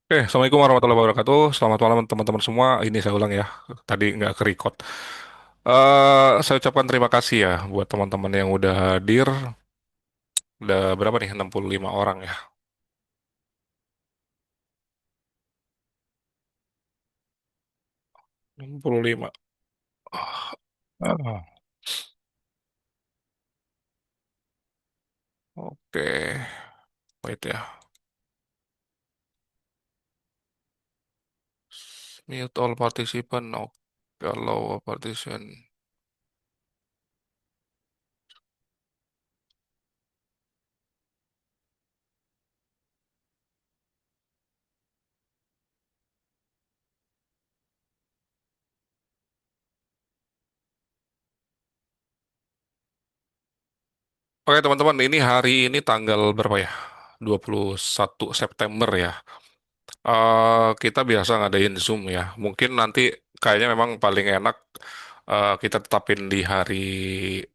Assalamualaikum warahmatullahi wabarakatuh. Selamat malam teman-teman semua. Ini saya ulang ya, tadi nggak ke-record. Saya ucapkan terima kasih ya buat teman-teman yang udah hadir. Udah berapa nih? 65 orang ya. 65. Ah, oke, wait ya. Mute all participant. Oke, allow participant. Oke teman-teman, ini hari ini tanggal berapa ya? 21 September ya. Kita biasa ngadain Zoom ya. Mungkin nanti kayaknya memang paling enak kita tetapin di hari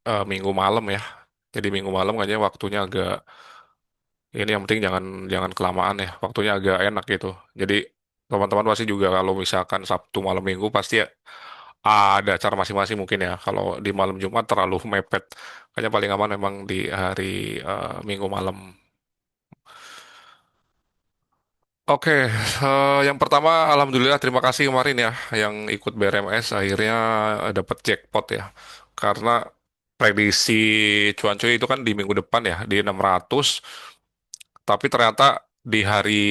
Minggu malam ya. Jadi Minggu malam kayaknya waktunya agak ini yang penting jangan jangan kelamaan ya. Waktunya agak enak gitu. Jadi teman-teman pasti juga kalau misalkan Sabtu malam Minggu pasti ya, ada acara masing-masing mungkin ya. Kalau di malam Jumat terlalu mepet. Kayaknya paling aman memang di hari Minggu malam. Oke, yang pertama, alhamdulillah terima kasih kemarin ya yang ikut BRMS akhirnya dapat jackpot ya. Karena prediksi cuan cuy itu kan di minggu depan ya di 600, tapi ternyata di hari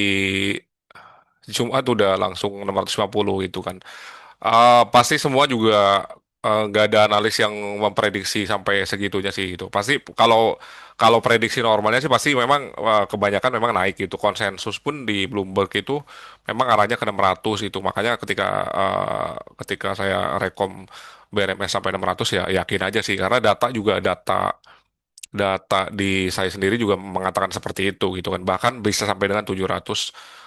Jumat udah langsung 650 gitu kan. Pasti semua juga nggak ada analis yang memprediksi sampai segitunya sih itu. Pasti kalau kalau prediksi normalnya sih pasti memang kebanyakan memang naik gitu. Konsensus pun di Bloomberg itu memang arahnya ke 600 itu. Makanya ketika saya rekom BRMS sampai 600 ya yakin aja sih karena data juga data data di saya sendiri juga mengatakan seperti itu gitu kan bahkan bisa sampai dengan 700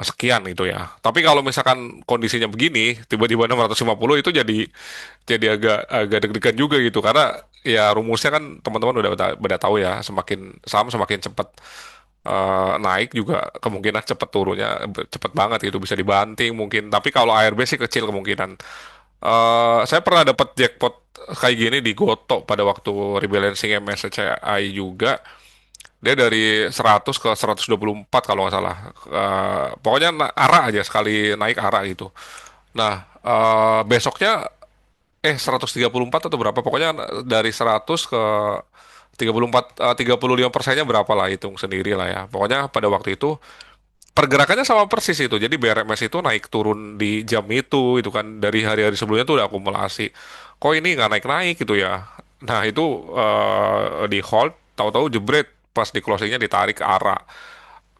sekian gitu ya. Tapi kalau misalkan kondisinya begini, tiba-tiba 650 itu jadi agak agak deg-degan juga gitu karena ya rumusnya kan teman-teman udah tahu ya, semakin saham semakin cepat naik juga kemungkinan cepat turunnya cepat banget gitu bisa dibanting mungkin. Tapi kalau ARB sih kecil kemungkinan. Saya pernah dapat jackpot kayak gini di Goto pada waktu rebalancing MSCI juga. Dia dari 100 ke 124 kalau nggak salah. Pokoknya arah aja sekali naik arah gitu. Nah, besoknya 134 atau berapa? Pokoknya dari 100 ke 34 35%-nya berapa lah hitung sendiri lah ya. Pokoknya pada waktu itu pergerakannya sama persis itu. Jadi BRMS itu naik turun di jam itu kan dari hari-hari sebelumnya tuh udah akumulasi. Kok ini nggak naik-naik gitu ya? Nah itu di hold, tahu-tahu jebret pas di closingnya ditarik ke arah.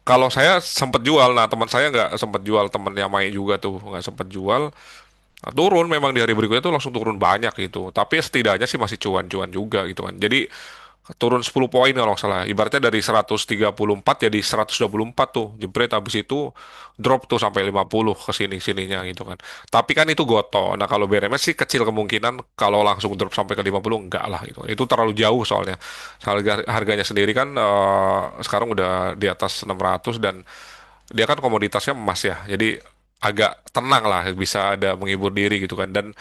Kalau saya sempat jual, nah teman saya nggak sempat jual, temennya Mai juga tuh nggak sempat jual. Nah, turun memang di hari berikutnya tuh langsung turun banyak gitu. Tapi setidaknya sih masih cuan-cuan juga gitu kan. Jadi turun 10 poin kalau nggak salah. Ibaratnya dari 134 jadi 124 tuh. Jebret habis itu drop tuh sampai 50 ke sini-sininya gitu kan. Tapi kan itu goto. Nah, kalau BRMS sih kecil kemungkinan kalau langsung drop sampai ke 50 enggak lah gitu. Itu terlalu jauh soalnya. Harganya sendiri kan sekarang udah di atas 600 dan dia kan komoditasnya emas ya. Jadi agak tenang lah bisa ada menghibur diri gitu kan. Dan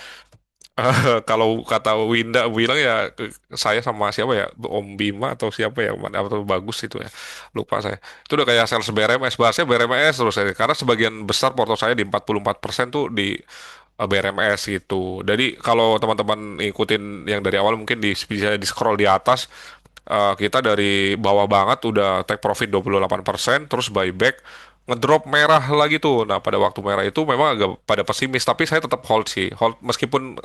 kalau kata Winda bilang ya saya sama siapa ya Om Bima atau siapa ya mana atau bagus itu ya lupa saya itu udah kayak sales BRMS bahasnya BRMS terus saya karena sebagian besar porto saya di 44% tuh di BRMS gitu jadi kalau teman-teman ngikutin yang dari awal mungkin bisa di scroll di atas kita dari bawah banget udah take profit 28% terus buyback ngedrop merah lagi tuh. Nah, pada waktu merah itu memang agak pada pesimis, tapi saya tetap hold sih. Hold meskipun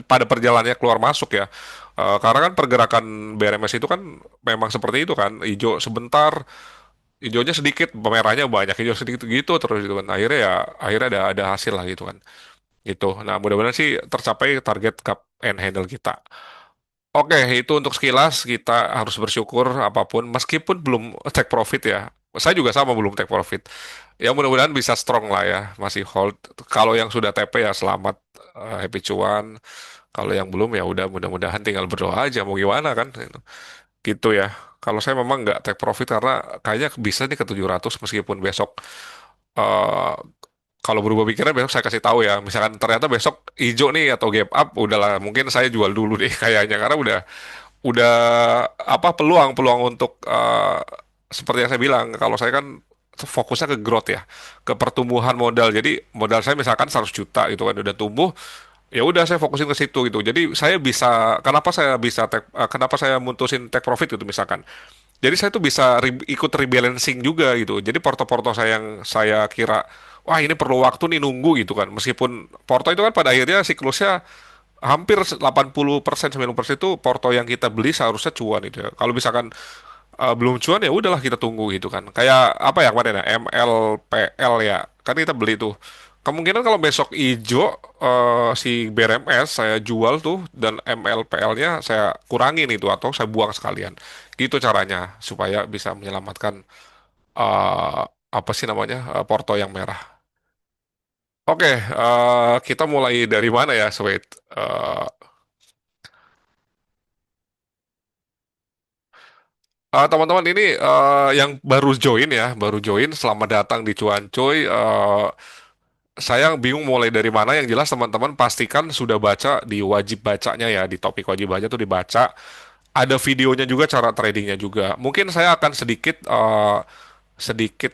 pada perjalanannya keluar masuk ya. Karena kan pergerakan BRMS itu kan memang seperti itu kan, hijau sebentar, hijaunya sedikit, merahnya banyak, hijau sedikit gitu terus gitu kan. Akhirnya ada hasil lah gitu kan. Gitu. Nah, mudah-mudahan sih tercapai target cup and handle kita. Oke, itu untuk sekilas kita harus bersyukur apapun meskipun belum take profit ya. Saya juga sama belum take profit. Ya mudah-mudahan bisa strong lah ya, masih hold. Kalau yang sudah TP ya selamat happy cuan. Kalau yang belum ya udah mudah-mudahan tinggal berdoa aja mau gimana kan gitu ya. Kalau saya memang nggak take profit karena kayaknya bisa nih ke 700 meskipun besok eh, kalau berubah pikiran besok saya kasih tahu ya. Misalkan ternyata besok hijau nih atau gap up, udahlah mungkin saya jual dulu deh kayaknya karena udah apa peluang-peluang untuk seperti yang saya bilang kalau saya kan fokusnya ke growth ya, ke pertumbuhan modal. Jadi modal saya misalkan 100 juta gitu kan udah tumbuh, ya udah saya fokusin ke situ gitu. Jadi saya bisa kenapa saya mutusin take profit gitu misalkan. Jadi saya tuh bisa ikut rebalancing juga gitu. Jadi porto-porto saya yang saya kira wah ini perlu waktu nih nunggu gitu kan. Meskipun porto itu kan pada akhirnya siklusnya hampir 80% 90% itu porto yang kita beli seharusnya cuan itu ya. Kalau misalkan belum cuan ya udahlah kita tunggu gitu kan. Kayak apa ya kemarin ya MLPL ya. Kan kita beli tuh. Kemungkinan kalau besok ijo si BRMS saya jual tuh dan MLPL-nya saya kurangin itu atau saya buang sekalian. Gitu caranya supaya bisa menyelamatkan eh, apa sih namanya porto yang merah. Oke, kita mulai dari mana ya, Sweet? Eh, teman-teman ini yang baru join ya, baru join. Selamat datang di Cuancoy. Saya bingung mulai dari mana. Yang jelas teman-teman pastikan sudah baca di wajib bacanya ya, di topik wajib baca tuh dibaca. Ada videonya juga, cara tradingnya juga. Mungkin saya akan sedikit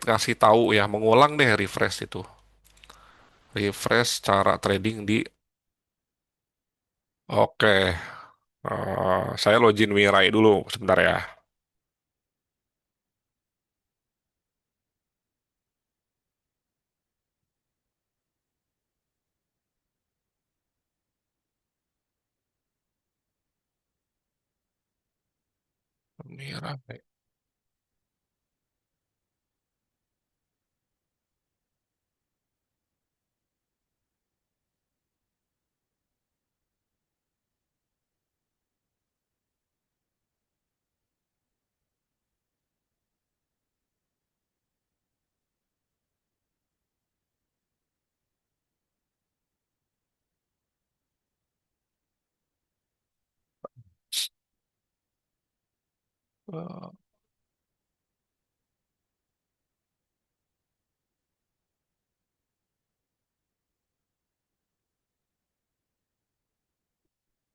kasih tahu ya, mengulang deh refresh itu, refresh cara trading di. Oke, saya login Mirai dulu sebentar ya. Mirai.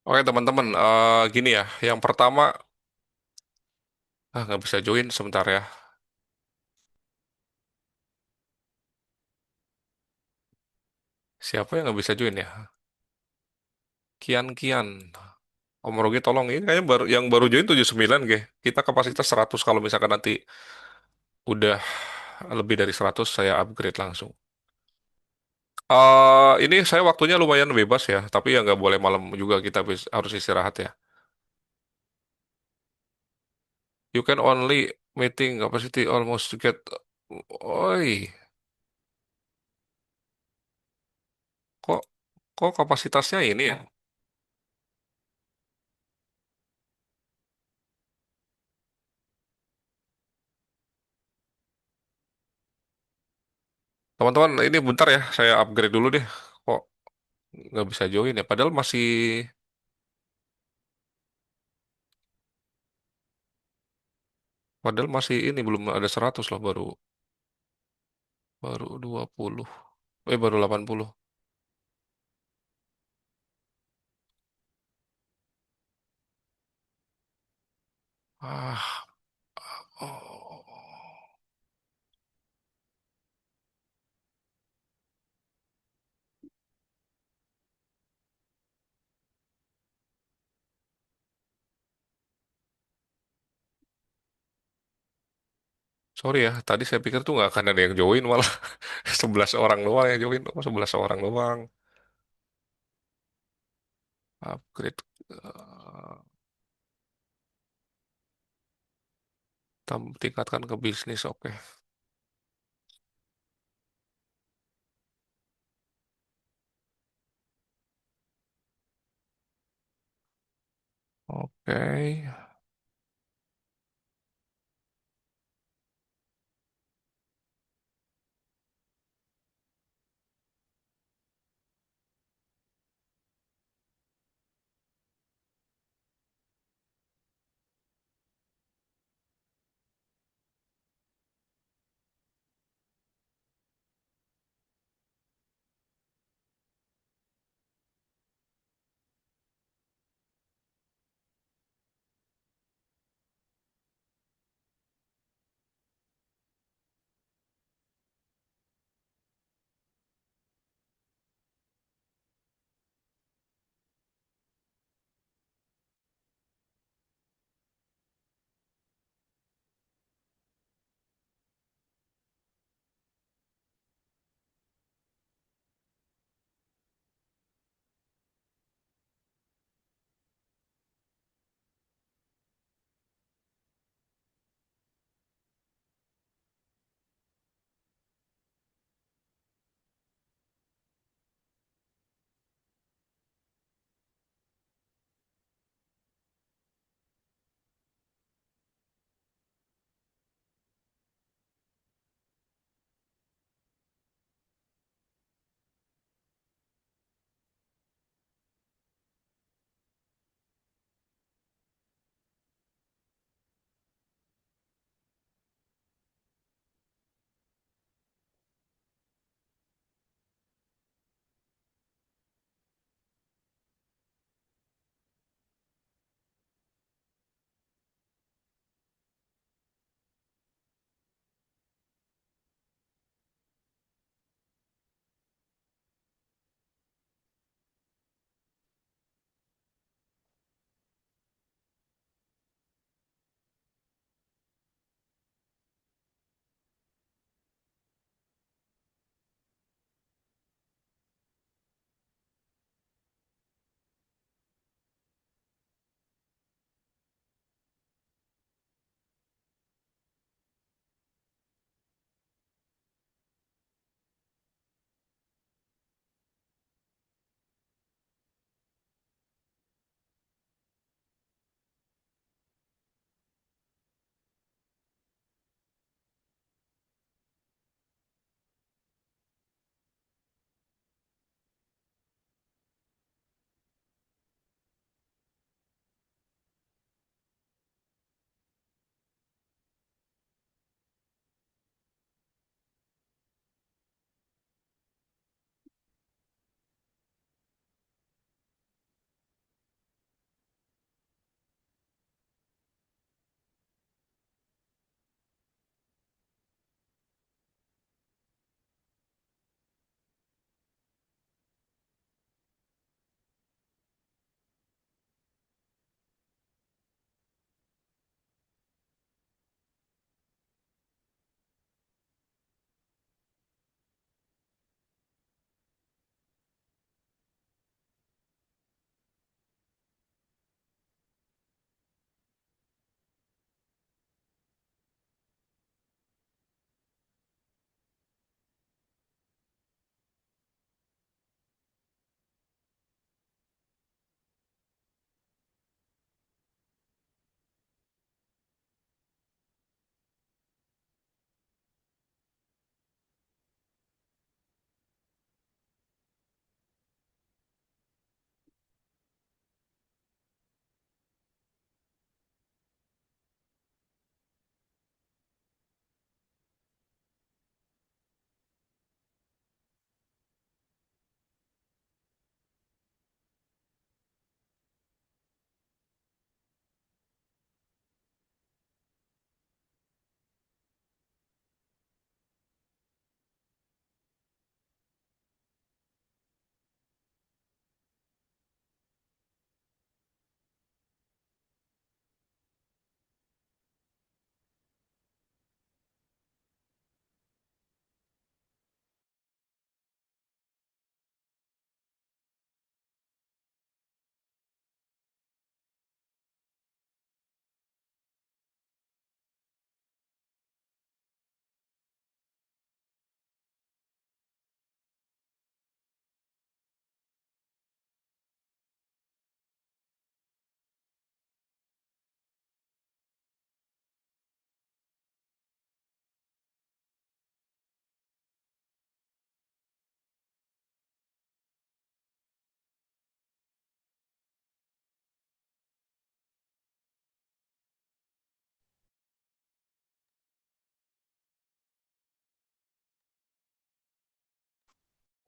Oke teman-teman, gini ya. Yang pertama, nggak bisa join sebentar ya. Siapa yang nggak bisa join ya? Kian Kian. Om Rogi tolong ini kayaknya yang baru join 79 ge. Kita kapasitas 100 kalau misalkan nanti udah lebih dari 100 saya upgrade langsung. Ini saya waktunya lumayan bebas ya, tapi ya nggak boleh malam juga kita harus istirahat ya. You can only meeting capacity almost to get. Oi, kok kok kapasitasnya ini ya? Teman-teman, ini bentar ya, saya upgrade dulu deh. Kok nggak bisa join ya? Padahal masih ini belum ada 100 loh, baru 20. Baru 80. Ah, oh. Sorry ya, tadi saya pikir tuh nggak akan ada yang join malah 11 orang doang yang join. Oh, 11 orang doang. Upgrade. Tingkatkan ke bisnis, oke. Oke.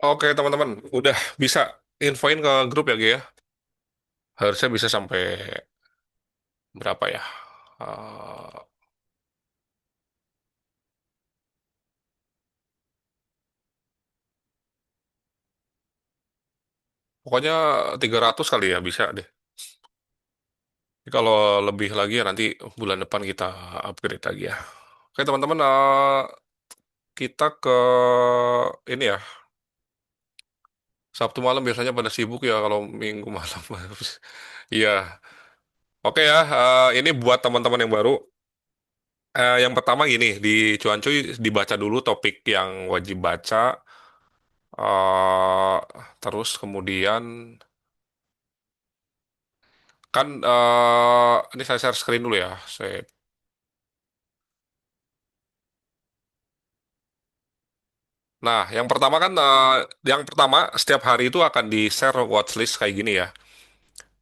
Oke teman-teman, udah bisa infoin ke grup ya, Gi, ya. Harusnya bisa sampai berapa ya? Eh, Pokoknya 300 kali ya bisa deh. Kalau lebih lagi ya nanti bulan depan kita upgrade lagi ya. Oke teman-teman, kita ke ini ya. Sabtu malam biasanya pada sibuk ya kalau Minggu malam. Iya. Oke ya, ini buat teman-teman yang baru. Yang pertama gini, di Cuancuy dibaca dulu topik yang wajib baca. eh Terus kemudian kan ini saya share screen dulu ya. Nah, yang pertama setiap hari itu akan di share watchlist kayak gini ya.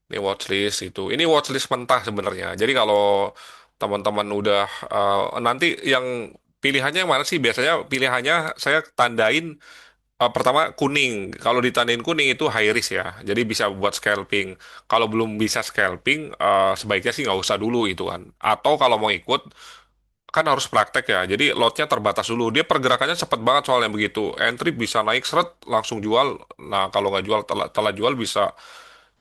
Ini watchlist itu. Ini watchlist mentah sebenarnya. Jadi kalau teman-teman udah nanti yang pilihannya yang mana sih? Biasanya pilihannya saya tandain pertama kuning. Kalau ditandain kuning itu high risk ya. Jadi bisa buat scalping. Kalau belum bisa scalping, sebaiknya sih nggak usah dulu itu kan. Atau kalau mau ikut kan harus praktek ya. Jadi lotnya terbatas dulu. Dia pergerakannya cepat banget soalnya begitu. Entry bisa naik seret langsung jual. Nah kalau nggak jual telat jual bisa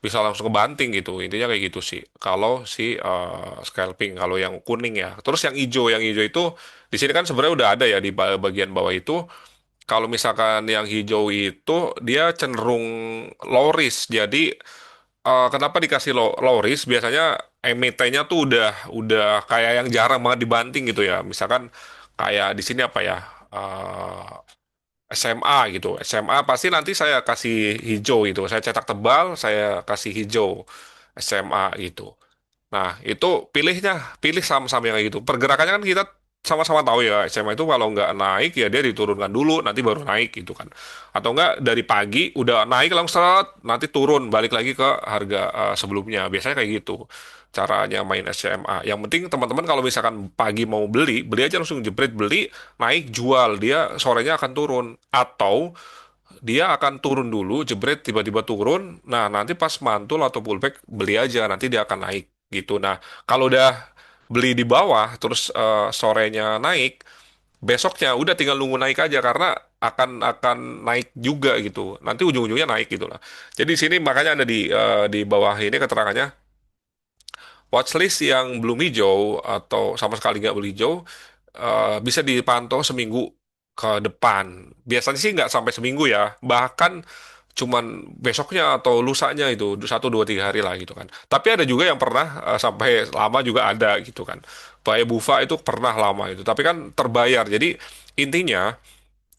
bisa langsung kebanting gitu. Intinya kayak gitu sih. Kalau si scalping, kalau yang kuning ya. Terus yang hijau itu di sini kan sebenarnya udah ada ya di bagian bawah itu. Kalau misalkan yang hijau itu dia cenderung low risk. Jadi kenapa dikasih low risk? Biasanya MT-nya tuh udah kayak yang jarang banget dibanting gitu ya. Misalkan kayak di sini apa ya? SMA gitu. SMA pasti nanti saya kasih hijau gitu. Saya cetak tebal, saya kasih hijau SMA gitu. Nah, itu pilih saham-saham yang kayak gitu. Pergerakannya kan kita sama-sama tahu ya, SMA itu kalau nggak naik ya dia diturunkan dulu, nanti baru naik gitu kan. Atau nggak dari pagi udah naik langsung seret, nanti turun balik lagi ke harga sebelumnya. Biasanya kayak gitu caranya main SMA. Yang penting teman-teman kalau misalkan pagi mau beli, beli aja langsung jebret beli, naik jual, dia sorenya akan turun. Atau dia akan turun dulu, jebret tiba-tiba turun. Nah, nanti pas mantul atau pullback beli aja, nanti dia akan naik gitu. Nah, kalau udah beli di bawah terus sorenya naik, besoknya udah tinggal nunggu naik aja karena akan naik juga gitu. Nanti ujung-ujungnya naik gitu lah. Jadi di sini makanya ada di bawah ini keterangannya watchlist yang belum hijau atau sama sekali nggak hijau bisa dipantau seminggu ke depan. Biasanya sih nggak sampai seminggu ya, bahkan cuman besoknya atau lusanya itu 1 2 3 hari lah gitu kan. Tapi ada juga yang pernah sampai lama juga ada gitu kan. Bayi Bufa itu pernah lama itu, tapi kan terbayar. Jadi intinya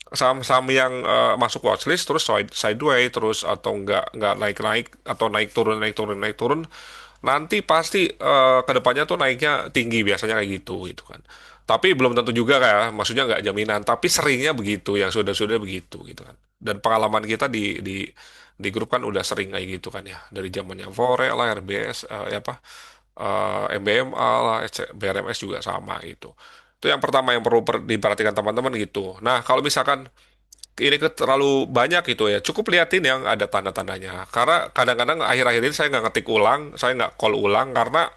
saham-saham yang masuk watchlist terus sideways terus atau nggak naik-naik atau naik turun nanti pasti kedepannya tuh naiknya tinggi biasanya kayak gitu gitu kan. Tapi belum tentu juga kayak maksudnya nggak jaminan tapi seringnya begitu yang sudah begitu gitu kan. Dan pengalaman kita di grup kan udah sering kayak gitu kan ya dari zamannya Fore lah RBS apa MBMA lah BRMS juga sama gitu. Itu yang pertama yang perlu diperhatikan teman-teman gitu. Nah, kalau misalkan ini terlalu banyak gitu ya, cukup liatin yang ada tanda-tandanya. Karena kadang-kadang akhir-akhir ini saya nggak ngetik ulang, saya nggak call ulang karena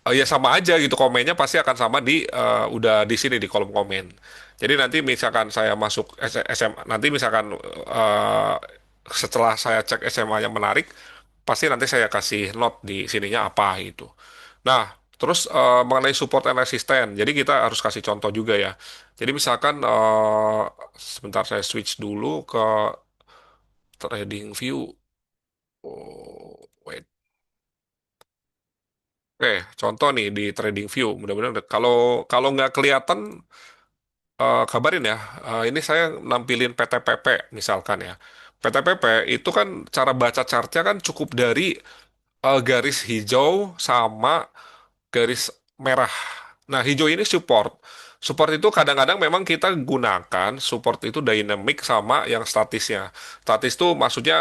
ya sama aja gitu komennya pasti akan sama udah di sini di kolom komen. Jadi nanti misalkan saya masuk SMA, nanti misalkan setelah saya cek SMA yang menarik, pasti nanti saya kasih note di sininya apa gitu. Nah, terus mengenai support and resistance, jadi kita harus kasih contoh juga ya. Jadi misalkan sebentar saya switch dulu ke trading view. Oh, wait. Oke, contoh nih di trading view. Mudah-mudahan kalau kalau nggak kelihatan kabarin ya. Ini saya nampilin PTPP misalkan ya. PTPP itu kan cara baca chartnya kan cukup dari garis hijau sama garis merah. Nah, hijau ini support. Support itu kadang-kadang memang kita gunakan support itu dynamic sama yang statisnya. Statis itu maksudnya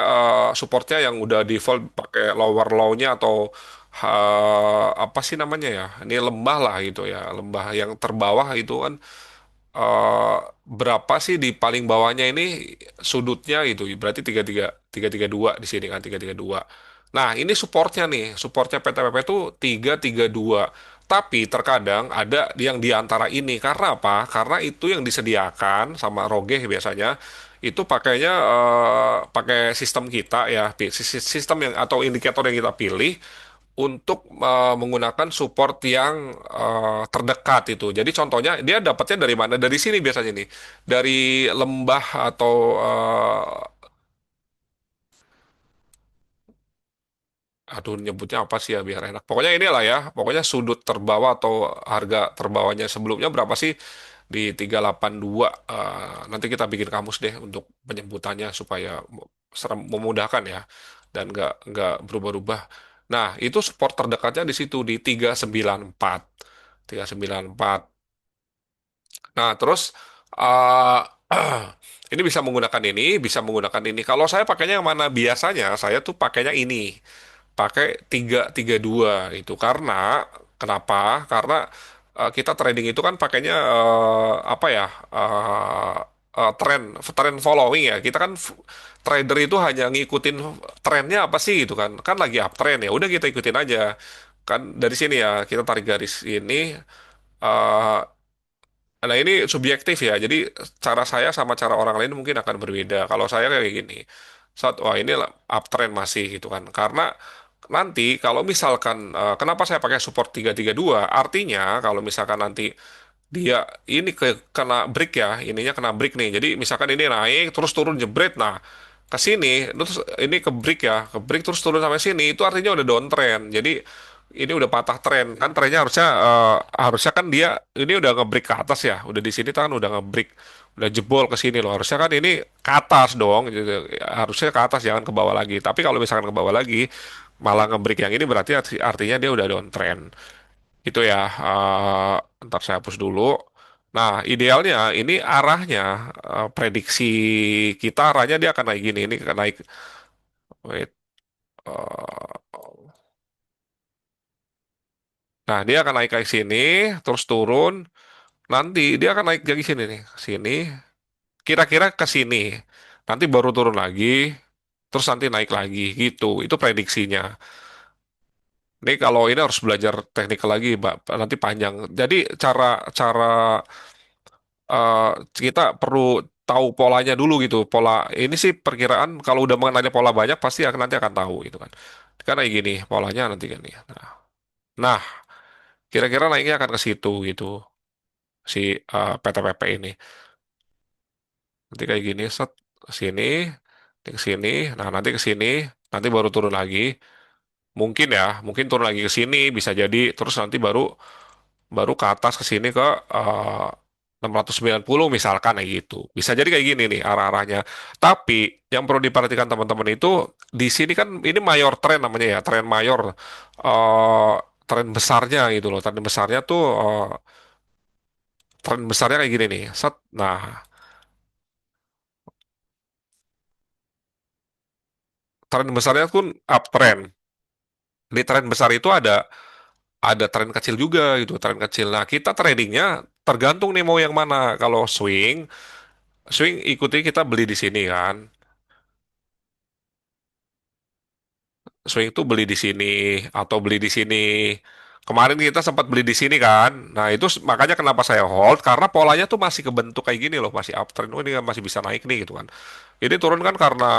supportnya yang udah default pakai lower low-nya atau apa sih namanya ya? Ini lembah lah gitu ya. Lembah yang terbawah itu kan berapa sih di paling bawahnya ini sudutnya gitu. Berarti tiga tiga dua di sini kan 332. Nah, ini supportnya nih. Supportnya PTPP itu 332. Tapi terkadang ada yang di antara ini. Karena apa? Karena itu yang disediakan sama Rogeh biasanya itu pakainya pakai sistem kita ya, sistem yang atau indikator yang kita pilih untuk menggunakan support yang terdekat itu. Jadi contohnya dia dapatnya dari mana? Dari sini biasanya nih. Dari lembah atau aduh nyebutnya apa sih ya biar enak. Pokoknya inilah ya. Pokoknya sudut terbawah atau harga terbawahnya sebelumnya berapa sih? Di 382. Nanti kita bikin kamus deh untuk penyebutannya supaya memudahkan ya dan nggak berubah-ubah. Nah, itu support terdekatnya di situ di 394. 394. Nah, terus uh, ini bisa menggunakan ini, bisa menggunakan ini. Kalau saya pakainya yang mana? Biasanya saya tuh pakainya ini. Pakai 332 itu karena kenapa? Karena kita trading itu kan pakainya apa ya? Tren following ya. Kita kan trader itu hanya ngikutin trennya apa sih gitu kan. Kan lagi uptrend ya. Udah kita ikutin aja. Kan dari sini ya kita tarik garis ini. eh, Nah, ini subjektif ya. Jadi cara saya sama cara orang lain mungkin akan berbeda. Kalau saya kayak gini, saat wah ini uptrend masih gitu kan. Karena nanti kalau misalkan kenapa saya pakai support 332? Artinya kalau misalkan nanti dia ini kena break ya, ininya kena break nih. Jadi misalkan ini naik terus turun jebret. Nah, ke sini terus ini ke break ya, ke break terus turun sampai sini itu artinya udah downtrend. Jadi ini udah patah tren kan trennya harusnya kan dia ini udah ngebreak ke atas ya udah di sini kan udah ngebreak udah jebol ke sini loh harusnya kan ini ke atas dong gitu. Harusnya ke atas jangan ke bawah lagi tapi kalau misalkan ke bawah lagi malah ngebreak yang ini berarti artinya dia udah downtrend itu ya. Ntar saya hapus dulu. Nah idealnya ini arahnya prediksi kita arahnya dia akan naik gini ini akan naik wait eh, nah dia akan naik ke sini terus turun. Nanti dia akan naik lagi sini nih, sini. Kira-kira ke sini. Nanti baru turun lagi, terus nanti naik lagi gitu. Itu prediksinya. Ini kalau ini harus belajar teknikal lagi, Mbak. Nanti panjang. Jadi cara cara eh, kita perlu tahu polanya dulu gitu. Pola ini sih perkiraan kalau udah mengenali pola banyak pasti akan nanti akan tahu gitu kan. Karena kayak gini polanya nanti kan ya. Nah, kira-kira naiknya akan ke situ gitu si PTPP ini. Nanti kayak gini, set ke sini, nanti ke sini, nah nanti ke sini, nanti baru turun lagi. Mungkin ya, mungkin turun lagi ke sini bisa jadi, terus nanti baru baru ke atas ke sini ke 690 misalkan kayak gitu. Bisa jadi kayak gini nih arah-arahnya. Tapi yang perlu diperhatikan teman-teman itu di sini kan ini mayor trend namanya ya, tren mayor, eh tren besarnya gitu loh. Tren besarnya tuh tren besarnya kayak gini nih. Set, nah tren besarnya pun uptrend. Di tren besar itu ada tren kecil juga gitu, tren kecil. Nah, kita tradingnya tergantung nih mau yang mana. Kalau swing, swing ikuti kita beli di sini kan. Swing itu beli di sini atau beli di sini. Kemarin kita sempat beli di sini kan. Nah, itu makanya kenapa saya hold karena polanya tuh masih kebentuk kayak gini loh, masih uptrend. Oh, ini kan masih bisa naik nih gitu kan. Ini turun kan karena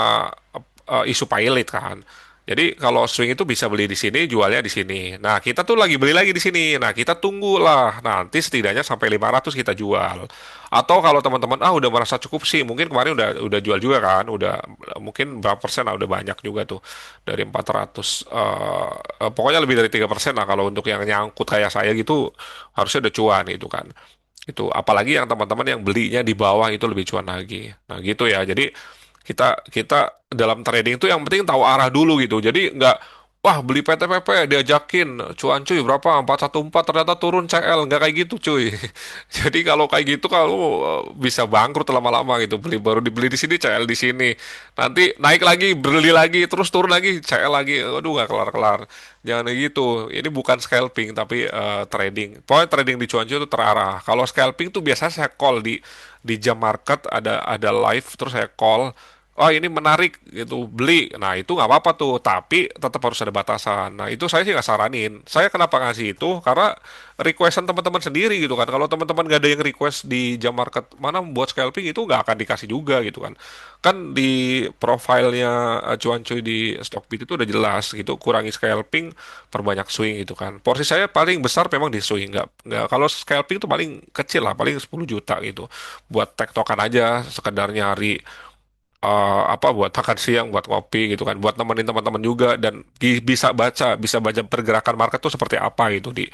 isu pilot kan. Jadi kalau swing itu bisa beli di sini, jualnya di sini. Nah, kita tuh lagi beli lagi di sini. Nah, kita tunggulah. Nanti setidaknya sampai 500 kita jual. Atau kalau teman-teman udah merasa cukup sih, mungkin kemarin udah jual juga kan, udah mungkin berapa persen udah banyak juga tuh dari 400 pokoknya lebih dari 3% lah kalau untuk yang nyangkut kayak saya gitu harusnya udah cuan itu kan. Itu apalagi yang teman-teman yang belinya di bawah itu lebih cuan lagi. Nah, gitu ya. Jadi kita kita dalam trading itu yang penting tahu arah dulu gitu. Jadi nggak wah beli PTPP diajakin cuan cuy berapa 414 ternyata turun CL nggak kayak gitu cuy. Jadi kalau kayak gitu kalau bisa bangkrut lama-lama gitu. Baru dibeli di sini CL di sini. Nanti naik lagi beli lagi terus turun lagi CL lagi. Aduh nggak kelar-kelar. Jangan kayak gitu. Ini bukan scalping tapi trading. Pokoknya trading di cuan cuy itu terarah. Kalau scalping tuh biasanya saya call di di jam market ada live terus saya call, oh ini menarik gitu beli, nah itu nggak apa-apa tuh, tapi tetap harus ada batasan. Nah itu saya sih nggak saranin. Saya kenapa ngasih itu karena requestan teman-teman sendiri gitu kan. Kalau teman-teman nggak ada yang request di jam market mana buat scalping, itu nggak akan dikasih juga gitu kan. Kan di profilnya cuan cuy di Stockbit itu udah jelas gitu, kurangi scalping, perbanyak swing gitu kan. Porsi saya paling besar memang di swing, nggak kalau scalping itu paling kecil lah, paling 10 juta gitu. Buat tektokan aja, sekedar nyari apa buat makan siang, buat kopi gitu kan, buat nemenin teman-teman juga, dan bisa baca pergerakan market tuh seperti apa gitu di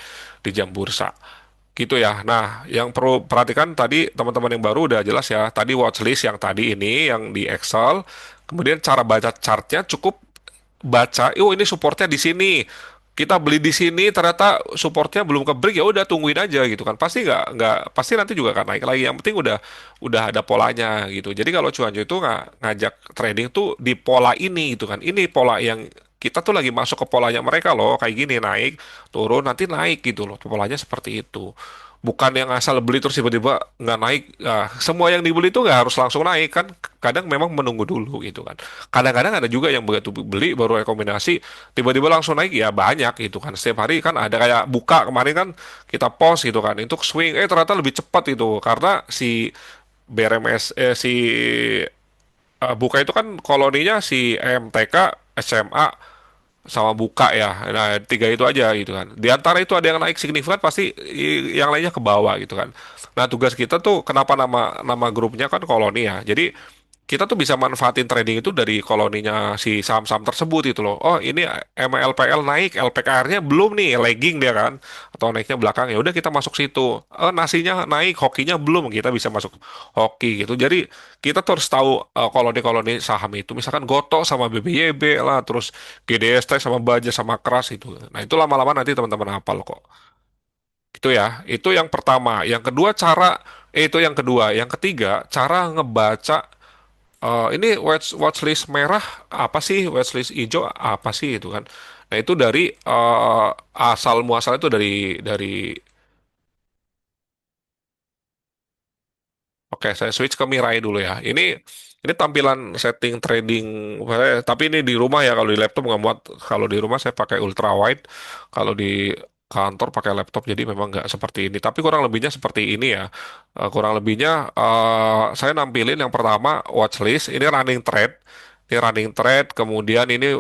jam bursa gitu ya. Nah, yang perlu perhatikan tadi teman-teman yang baru udah jelas ya. Tadi watchlist yang tadi ini yang di Excel, kemudian cara baca chartnya cukup baca, oh ini supportnya di sini. Kita beli di sini, ternyata supportnya belum ke break, ya udah tungguin aja gitu kan. Pasti nggak pasti nanti juga akan naik lagi. Yang penting udah ada polanya gitu. Jadi kalau cuanjo itu nggak ngajak trading tuh di pola ini gitu kan. Ini pola yang kita tuh lagi masuk ke polanya mereka loh, kayak gini naik, turun, nanti naik gitu loh. Polanya seperti itu. Bukan yang asal beli terus tiba-tiba nggak naik. Nah, semua yang dibeli itu nggak harus langsung naik kan. Kadang memang menunggu dulu gitu kan. Kadang-kadang ada juga yang begitu beli baru rekomendasi tiba-tiba langsung naik, ya banyak gitu kan. Setiap hari kan ada kayak buka kemarin kan kita post gitu kan. Itu swing ternyata lebih cepat itu karena si BRMS si buka itu kan koloninya si MTK, SMA sama buka ya. Nah, tiga itu aja gitu kan. Di antara itu ada yang naik signifikan, pasti yang lainnya ke bawah gitu kan. Nah, tugas kita tuh kenapa nama nama grupnya kan koloni ya. Jadi kita tuh bisa manfaatin trading itu dari koloninya si saham-saham tersebut itu loh. Oh, ini MLPL naik, LPKR-nya belum nih, lagging dia kan, atau naiknya belakang, ya udah kita masuk situ. Nasinya naik, hokinya belum, kita bisa masuk hoki gitu. Jadi kita tuh harus tahu koloni-koloni saham itu, misalkan Goto sama BBYB lah, terus GDST sama Baja sama Keras itu. Nah, itu lama-lama nanti teman-teman hafal kok. Gitu ya. Itu yang pertama. Itu yang kedua. Yang ketiga, cara ngebaca ini watchlist merah apa sih, watchlist hijau apa sih itu kan. Nah, itu dari asal muasal itu dari Oke, saya switch ke Mirai dulu ya. Ini tampilan setting trading, tapi ini di rumah ya. Kalau di laptop nggak muat. Kalau di rumah saya pakai ultra wide. Kalau di kantor pakai laptop, jadi memang nggak seperti ini. Tapi kurang lebihnya seperti ini ya. Kurang lebihnya saya nampilin yang pertama watchlist. Ini running trade. Ini running trade. Kemudian ini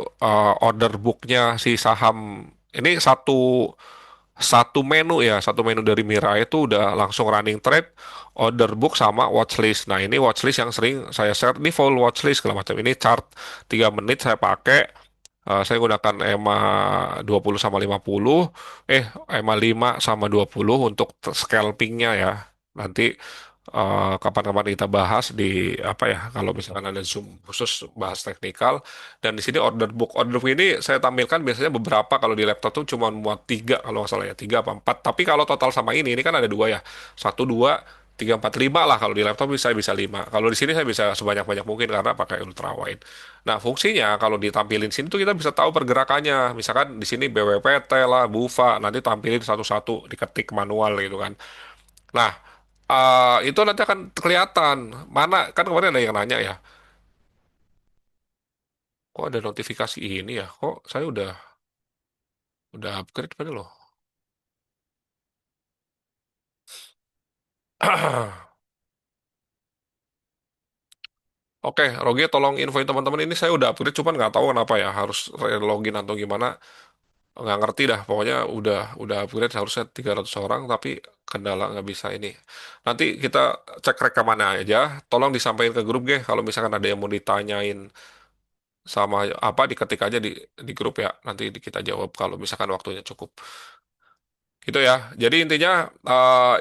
order booknya si saham. Ini satu menu ya, satu menu dari Mirai itu udah langsung running trade, order book sama watchlist. Nah, ini watchlist yang sering saya share, ini full watchlist segala macam. Ini chart 3 menit saya pakai. Saya gunakan EMA 20 sama 50, EMA 5 sama 20 untuk scalpingnya ya. Nanti kapan-kapan kita bahas di apa ya, kalau misalkan ada Zoom khusus bahas teknikal. Dan di sini order book ini saya tampilkan biasanya beberapa. Kalau di laptop tuh cuma muat tiga kalau nggak salah ya, tiga apa empat. Tapi kalau total sama ini kan ada dua ya, satu dua tiga empat lima lah. Kalau di laptop bisa lima, kalau di sini saya bisa sebanyak-banyak mungkin karena pakai ultra wide. Nah, fungsinya kalau ditampilin sini tuh kita bisa tahu pergerakannya. Misalkan di sini BWPT lah, BUFA, nanti tampilin satu-satu, diketik manual gitu kan. Nah, itu nanti akan kelihatan mana, kan kemarin ada yang nanya ya, kok ada notifikasi ini ya, kok saya udah upgrade pada loh. Oke, Rogi tolong infoin teman-teman, ini saya udah upgrade, cuman nggak tahu kenapa ya harus login atau gimana, nggak ngerti dah. Pokoknya udah upgrade harusnya 300 orang, tapi kendala nggak bisa ini. Nanti kita cek rekamannya aja, tolong disampaikan ke grup kalau misalkan ada yang mau ditanyain sama apa, diketik aja di grup ya. Nanti kita jawab kalau misalkan waktunya cukup. Gitu ya. Jadi intinya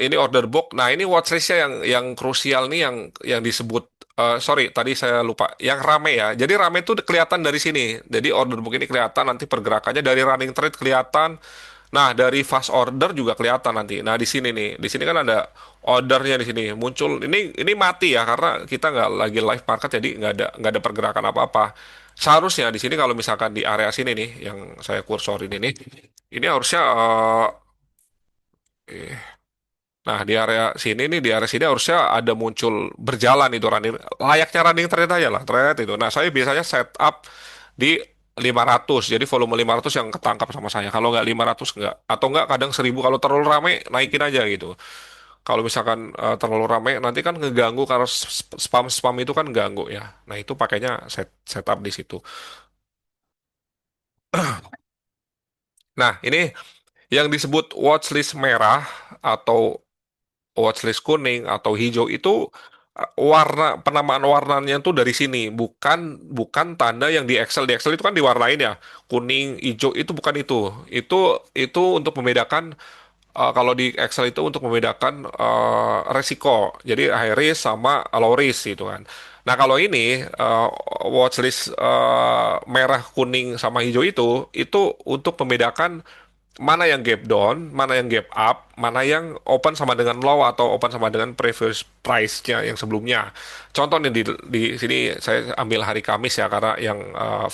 ini order book. Nah, ini watchlist-nya yang krusial nih, yang disebut sorry tadi saya lupa. Yang rame ya. Jadi rame itu kelihatan dari sini. Jadi order book ini kelihatan, nanti pergerakannya dari running trade kelihatan. Nah, dari fast order juga kelihatan nanti. Nah, di sini nih. Di sini kan ada ordernya di sini muncul. Ini mati ya karena kita nggak lagi live market, jadi nggak ada pergerakan apa-apa. Seharusnya di sini kalau misalkan di area sini nih yang saya kursorin ini harusnya Nah, di area sini nih, di area sini harusnya ada muncul berjalan itu running, layaknya running trade aja lah, trade itu. Nah, saya biasanya setup di 500, jadi volume 500 yang ketangkap sama saya. Kalau nggak 500 nggak, atau nggak kadang 1000 kalau terlalu rame naikin aja gitu. Kalau misalkan terlalu rame nanti kan ngeganggu karena spam-spam itu kan ganggu ya. Nah, itu pakainya setup di situ. Nah, ini yang disebut watchlist merah atau watchlist kuning atau hijau itu warna penamaan warnanya tuh dari sini, bukan bukan tanda yang di Excel. Di Excel itu kan diwarnain ya, kuning, hijau itu bukan itu. Itu itu untuk membedakan kalau di Excel itu untuk membedakan resiko. Jadi high risk sama low risk gitu kan. Nah, kalau ini watchlist merah, kuning sama hijau itu untuk membedakan mana yang gap down, mana yang gap up, mana yang open sama dengan low atau open sama dengan previous price-nya yang sebelumnya. Contoh nih di sini saya ambil hari Kamis ya karena yang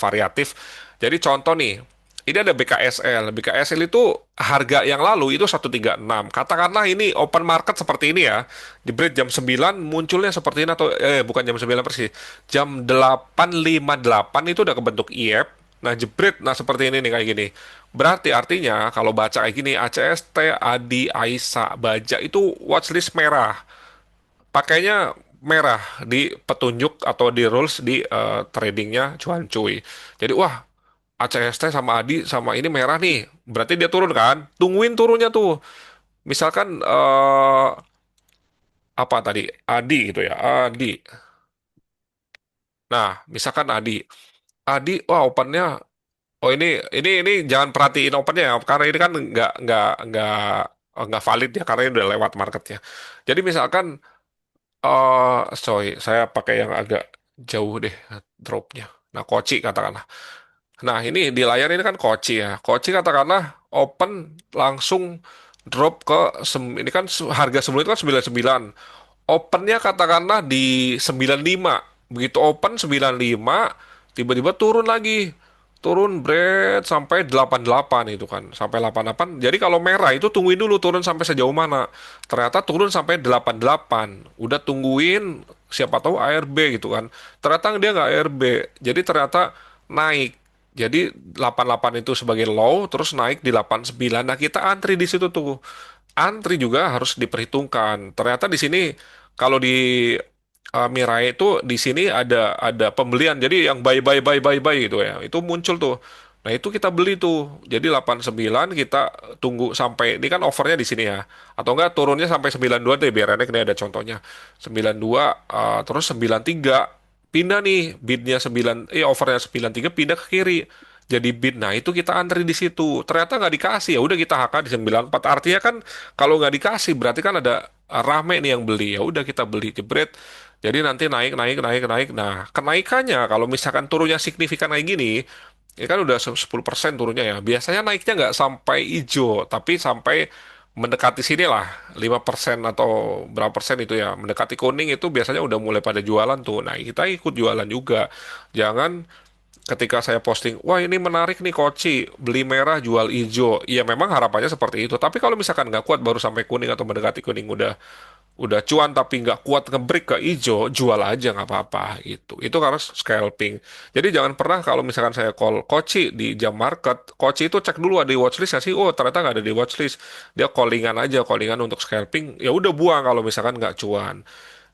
variatif. Jadi contoh nih, ini ada BKSL. BKSL itu harga yang lalu itu 136. Katakanlah ini open market seperti ini ya. Jebret jam 9 munculnya seperti ini atau bukan jam 9 persis. Jam 8.58 itu udah kebentuk IF. Nah, jebret, nah seperti ini nih kayak gini. Berarti artinya kalau baca kayak gini, ACST, Adi, Aisa, Baja itu watchlist merah. Pakainya merah di petunjuk atau di rules di tradingnya cuan cuy. Jadi wah, ACST sama Adi sama ini merah nih. Berarti dia turun kan? Tungguin turunnya tuh. Misalkan apa tadi? Adi gitu ya. Adi. Nah, misalkan Adi. Adi, wah opennya. Oh ini jangan perhatiin opennya ya, karena ini kan nggak valid ya karena ini udah lewat marketnya. Jadi misalkan sorry saya pakai yang agak jauh deh dropnya. Nah Koci katakanlah. Nah ini di layar ini kan Koci ya. Koci katakanlah open langsung drop ke ini kan harga sebelum itu kan 99. Opennya katakanlah di 95. Begitu open 95, tiba-tiba turun lagi. Turun bread sampai 88 itu kan. Sampai 88. Jadi kalau merah itu tungguin dulu turun sampai sejauh mana. Ternyata turun sampai 88. Udah tungguin siapa tahu ARB gitu kan. Ternyata dia nggak ARB. Jadi ternyata naik. Jadi 88 itu sebagai low, terus naik di 89. Nah, kita antri di situ tuh. Antri juga harus diperhitungkan. Ternyata di sini kalau di Mirai itu di sini ada pembelian. Jadi yang buy gitu ya. Itu muncul tuh. Nah, itu kita beli tuh. Jadi 89 kita tunggu sampai ini kan overnya di sini ya. Atau enggak turunnya sampai 92 deh biar enak ini ada contohnya. 92 terus 93 pindah nih bidnya 9 overnya 93 pindah ke kiri jadi bid. Nah, itu kita antri di situ. Ternyata nggak dikasih. Ya udah kita HK di 94. Artinya kan kalau nggak dikasih berarti kan ada rame nih yang beli. Ya udah kita beli jebret. Jadi nanti naik naik naik naik. Nah, kenaikannya kalau misalkan turunnya signifikan kayak gini, ya kan udah 10% turunnya ya. Biasanya naiknya nggak sampai hijau, tapi sampai mendekati sini lah 5% atau berapa persen itu ya. Mendekati kuning itu biasanya udah mulai pada jualan tuh. Nah, kita ikut jualan juga. Jangan ketika saya posting, wah ini menarik nih Koci, beli merah jual hijau. Iya memang harapannya seperti itu. Tapi kalau misalkan nggak kuat baru sampai kuning atau mendekati kuning udah cuan tapi nggak kuat ngebreak ke hijau, jual aja nggak apa-apa gitu. Itu karena scalping. Jadi jangan pernah kalau misalkan saya call Koci di jam market, Koci itu cek dulu ada di watchlist nggak sih? Oh ternyata nggak ada di watchlist. Dia callingan aja, callingan untuk scalping. Ya udah buang kalau misalkan nggak cuan.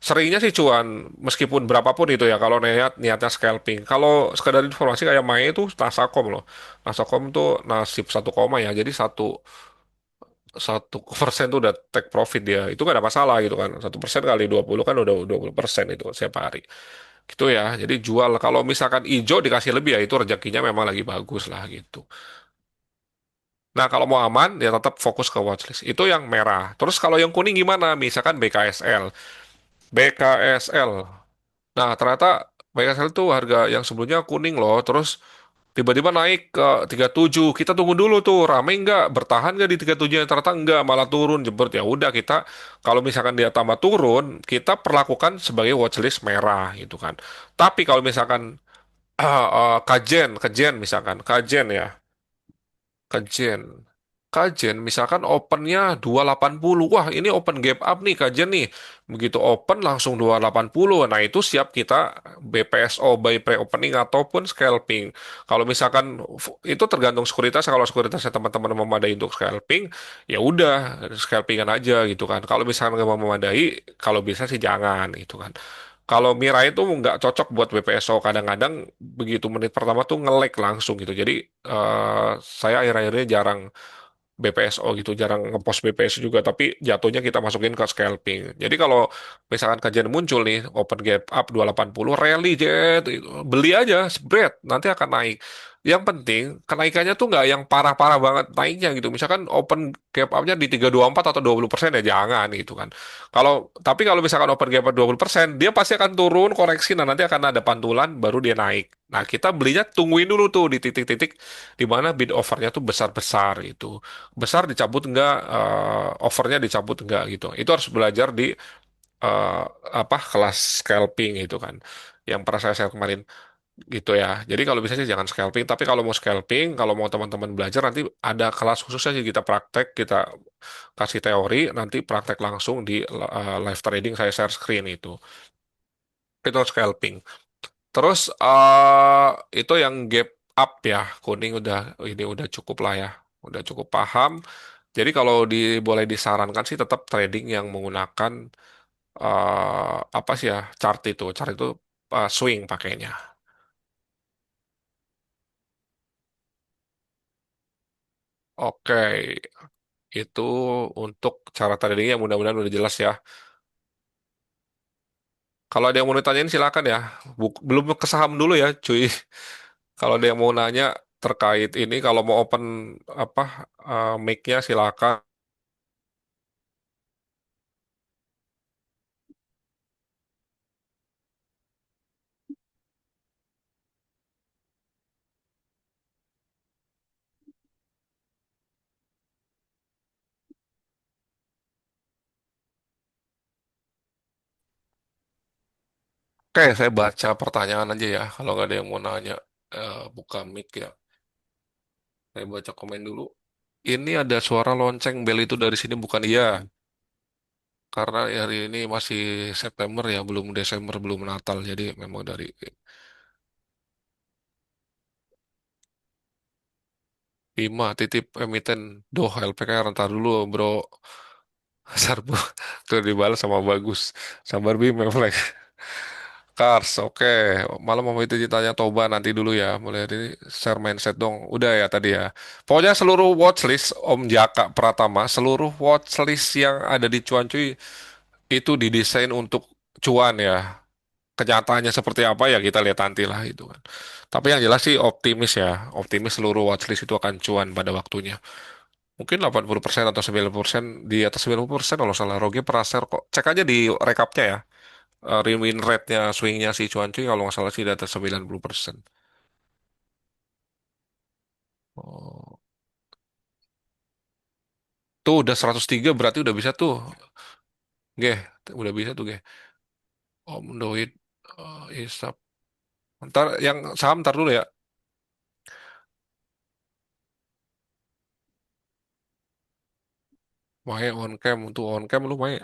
Seringnya sih cuan, meskipun berapapun itu ya, kalau niatnya scalping. Kalau sekedar informasi kayak Mae itu Nasakom loh. Nasakom tuh nasib 1 koma ya, jadi 1% tuh udah take profit dia. Itu gak ada masalah gitu kan. 1% kali 20 kan udah 20% itu setiap hari. Gitu ya, jadi jual. Kalau misalkan hijau dikasih lebih ya itu rezekinya memang lagi bagus lah gitu. Nah, kalau mau aman, ya tetap fokus ke watchlist. Itu yang merah. Terus kalau yang kuning gimana? Misalkan BKSL. BKSL. Nah, ternyata BKSL itu harga yang sebelumnya kuning loh, terus tiba-tiba naik ke 37. Kita tunggu dulu tuh, rame nggak? Bertahan nggak di 37? Ternyata nggak, malah turun jebret. Ya udah kita, kalau misalkan dia tambah turun, kita perlakukan sebagai watchlist merah gitu kan. Tapi kalau misalkan kajen, kajen misalkan, kajen ya, kajen. kajen, misalkan opennya 280, wah ini open gap up nih kajen nih. Begitu open langsung 280, nah itu siap kita BPSO, buy pre-opening ataupun scalping. Kalau misalkan itu tergantung sekuritas, kalau sekuritasnya teman-teman memadai untuk scalping, ya udah scalpingan aja gitu kan. Kalau misalkan nggak mau memadai, kalau bisa sih jangan gitu kan. Kalau Mirai itu nggak cocok buat BPSO, kadang-kadang begitu menit pertama tuh nge-lag langsung gitu. Jadi saya akhir-akhir ini jarang BPSO gitu, jarang ngepost BPS juga, tapi jatuhnya kita masukin ke scalping. Jadi kalau misalkan kajian muncul nih, open gap up 280, rally jet, itu, beli aja, spread, nanti akan naik. Yang penting, kenaikannya tuh nggak yang parah-parah banget naiknya gitu. Misalkan open gap up-nya di 324 atau 20% ya jangan gitu kan. Tapi kalau misalkan open gap up 20%, dia pasti akan turun, koreksi, nah nanti akan ada pantulan, baru dia naik. Nah, kita belinya tungguin dulu tuh di titik-titik di mana bid overnya tuh besar-besar itu besar dicabut enggak, overnya dicabut enggak gitu. Itu harus belajar di eh, apa kelas scalping itu kan, yang pernah saya share kemarin gitu ya. Jadi kalau bisa sih jangan scalping, tapi kalau mau scalping, kalau mau teman-teman belajar nanti ada kelas khususnya sih kita praktek, kita kasih teori, nanti praktek langsung di live trading saya share screen itu scalping. Terus itu yang gap up ya, kuning udah ini udah cukup lah ya, udah cukup paham. Jadi kalau boleh disarankan sih tetap trading yang menggunakan apa sih ya, chart itu swing pakainya. Oke, itu untuk cara tradingnya mudah-mudahan udah jelas ya. Kalau ada yang mau ditanyain silakan ya. Belum ke saham dulu ya, cuy. Kalau ada yang mau nanya terkait ini, kalau mau open apa mic-nya silakan. Oke, saya baca pertanyaan aja ya. Kalau nggak ada yang mau nanya, buka mic ya. Saya baca komen dulu. Ini ada suara lonceng bel itu dari sini bukan iya. Karena hari ini masih September ya, belum Desember, belum Natal. Jadi memang dari Bima titip emiten. Doh, LPKR ntar dulu bro. Sarbu. Tuh dibalas sama bagus. Sabar Bim, Flex. Cars, oke. Malam mau itu ditanya Toba nanti dulu ya. Mulai dari share mindset dong. Udah ya tadi ya. Pokoknya seluruh watchlist Om Jaka Pratama, seluruh watchlist yang ada di Cuan Cuy itu didesain untuk cuan ya. Kenyataannya seperti apa ya kita lihat nanti lah itu kan. Tapi yang jelas sih optimis ya. Optimis seluruh watchlist itu akan cuan pada waktunya. Mungkin 80% atau 90%, di atas 90% kalau salah. Rogi pernah share kok. Cek aja di rekapnya ya. Win rate-nya, swing-nya si Cuan Cuy kalau nggak salah sih di atas 90%. Oh. Tuh udah 103 berarti udah bisa tuh. Geh, udah bisa tuh, Geh. Om Doid, Isap. Ntar yang saham ntar dulu ya. Mae on cam, untuk on cam lu Mae.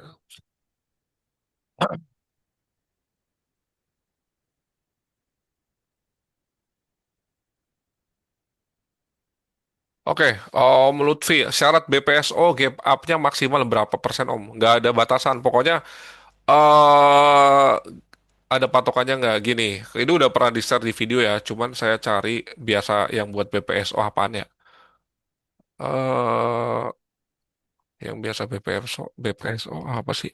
Oke, Om Lutfi, syarat BPSO gap up-nya maksimal berapa persen Om? Nggak ada batasan, pokoknya ada patokannya nggak gini. Ini udah pernah di-share di video ya, cuman saya cari biasa yang buat BPSO apaan ya? eh yang biasa BPSO apa sih?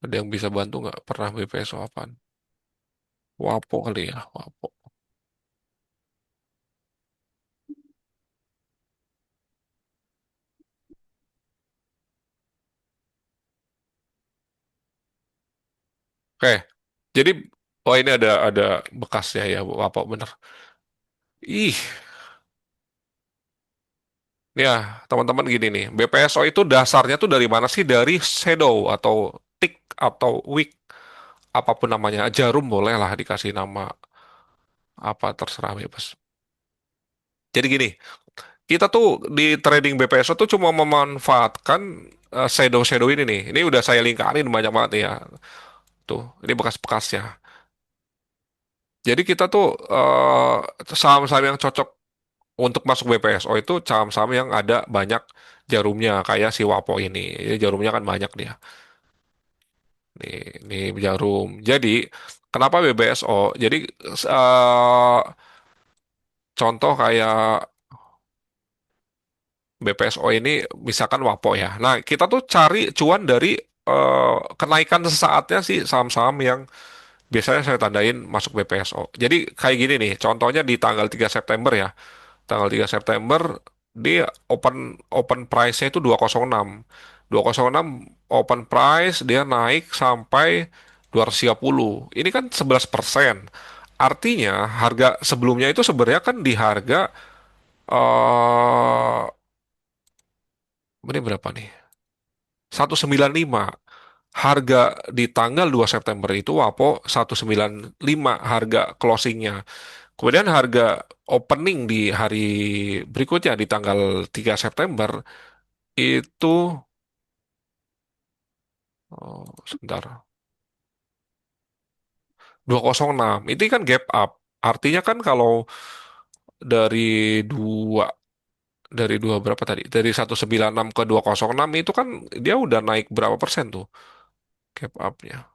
Ada yang bisa bantu nggak? Pernah BPSO apaan? Wapo kali ya, Wapo. Oke, jadi oh ini ada bekasnya ya, Wapo bener. Ih, ya teman-teman gini nih, BPSO itu dasarnya tuh dari mana sih? Dari shadow atau tick atau wick, apapun namanya, jarum boleh lah dikasih nama. Apa terserah bebas. Jadi gini, kita tuh di trading BPSO tuh cuma memanfaatkan shadow-shadow ini nih. Ini udah saya lingkarin banyak banget nih ya. Tuh, ini bekas-bekasnya. Jadi kita tuh saham-saham yang cocok untuk masuk BPSO itu saham-saham yang ada banyak jarumnya kayak si Wapo ini. Ini jarumnya kan banyak dia. Nih jarum. Jadi kenapa BBSO? Jadi contoh kayak BPSO ini misalkan Wapo ya. Nah, kita tuh cari cuan dari kenaikan sesaatnya sih saham-saham yang biasanya saya tandain masuk BPSO. Jadi kayak gini nih, contohnya di tanggal 3 September ya. Tanggal 3 September dia open open price-nya itu 206. 206 open price dia naik sampai 230. Ini kan 11%. Artinya harga sebelumnya itu sebenarnya kan di harga ini berapa nih? 195. Harga di tanggal 2 September itu WAPO 195 harga closingnya. Kemudian harga opening di hari berikutnya di tanggal 3 September itu sebentar 206. Itu kan gap up. Artinya kan kalau dari dua dari dua berapa tadi? Dari 196 ke 206 itu kan dia udah naik berapa persen tuh gap up-nya?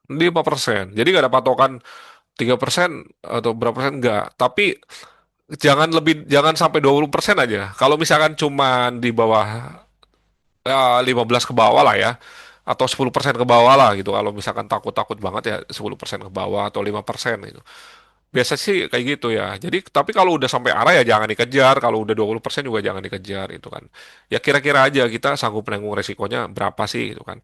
5%. Jadi nggak ada patokan 3% atau berapa persen enggak. Tapi jangan sampai 20% aja. Kalau misalkan cuma di bawah 15 ke bawah lah ya, atau 10% ke bawah lah gitu. Kalau misalkan takut-takut banget ya 10% ke bawah atau 5% gitu. Biasa sih kayak gitu ya. Jadi tapi kalau udah sampai arah ya jangan dikejar. Kalau udah 20% juga jangan dikejar itu kan. Ya kira-kira aja kita sanggup menanggung resikonya berapa sih gitu kan.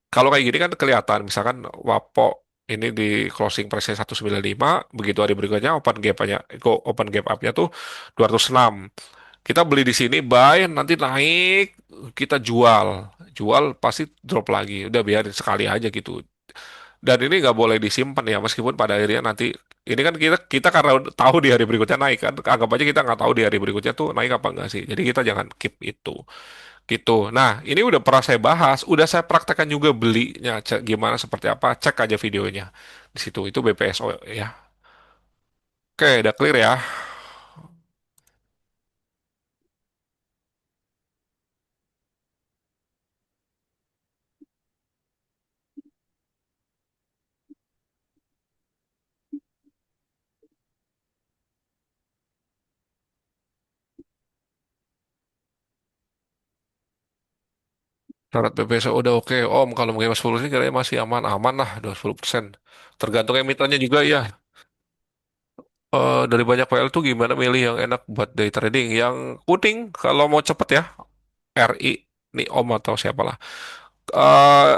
Kalau kayak gini kan kelihatan, misalkan Wapo ini di closing price 195, begitu hari berikutnya open gap up-nya tuh 206. Kita beli di sini, buy, nanti naik, kita jual. Jual pasti drop lagi. Udah biarin sekali aja gitu. Dan ini nggak boleh disimpan ya, meskipun pada akhirnya nanti, ini kan kita kita karena udah tahu di hari berikutnya naik kan, anggap aja kita nggak tahu di hari berikutnya tuh naik apa enggak sih. Jadi kita jangan keep itu. Gitu. Nah, ini udah pernah saya bahas, udah saya praktekkan juga belinya, gimana seperti apa, cek aja videonya. Di situ itu BPSO ya. Oke, udah clear ya. Syarat BPSO udah oke. Om, kalau mau 10 ini kayaknya masih aman-aman lah, 20%. Tergantung emitennya juga ya. Dari banyak PL tuh gimana milih yang enak buat day trading? Yang kuning kalau mau cepet ya, RI, nih Om atau siapalah. eh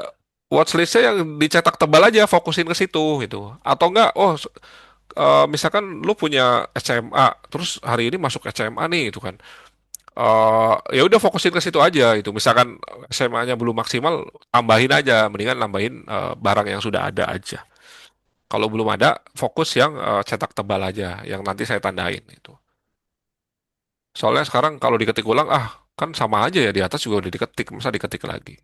Watchlistnya yang dicetak tebal aja, fokusin ke situ gitu. Atau enggak, misalkan lu punya SMA, terus hari ini masuk SMA nih, itu kan. Ya udah fokusin ke situ aja itu. Misalkan SMA-nya belum maksimal, tambahin aja, mendingan nambahin barang yang sudah ada aja. Kalau belum ada, fokus yang cetak tebal aja, yang nanti saya tandain itu. Soalnya sekarang kalau diketik ulang, kan sama aja ya di atas juga udah diketik, masa diketik lagi.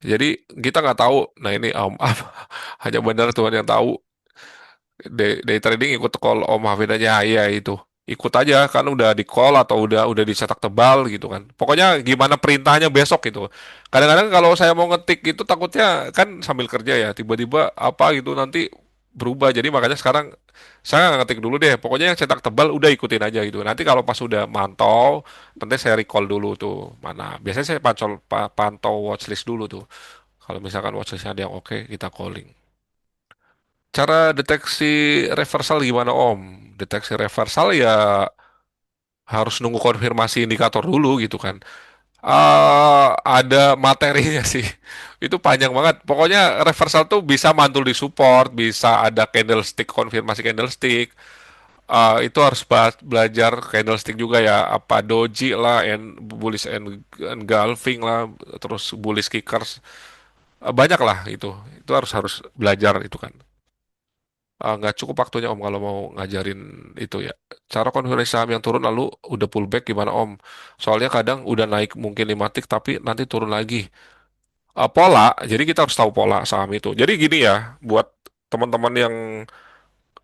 Jadi kita nggak tahu. Nah ini hanya benar Tuhan yang tahu. Day trading ikut call Om Hafid aja, ya itu. Ikut aja kan udah di call atau udah dicetak tebal gitu kan. Pokoknya gimana perintahnya besok gitu. Kadang-kadang kalau saya mau ngetik itu takutnya kan sambil kerja ya, tiba-tiba apa gitu nanti berubah. Jadi makanya sekarang saya nggak ngetik dulu deh. Pokoknya yang cetak tebal udah ikutin aja gitu. Nanti kalau pas udah mantau, nanti saya recall dulu tuh mana. Biasanya saya pantau watchlist dulu tuh. Kalau misalkan watchlist ada yang oke, kita calling. Cara deteksi reversal gimana Om? Deteksi reversal ya harus nunggu konfirmasi indikator dulu gitu kan. Ada materinya sih. Itu panjang banget. Pokoknya reversal tuh bisa mantul di support, bisa ada candlestick, konfirmasi candlestick. Itu harus belajar candlestick juga ya, apa doji lah, and bullish engulfing lah, terus bullish kickers. Banyak lah itu harus harus belajar itu kan. Nggak cukup waktunya Om kalau mau ngajarin itu ya. Cara konsolidasi saham yang turun lalu udah pullback gimana Om? Soalnya kadang udah naik mungkin 5 tik tapi nanti turun lagi. Pola, jadi kita harus tahu pola saham itu. Jadi gini ya, buat teman-teman yang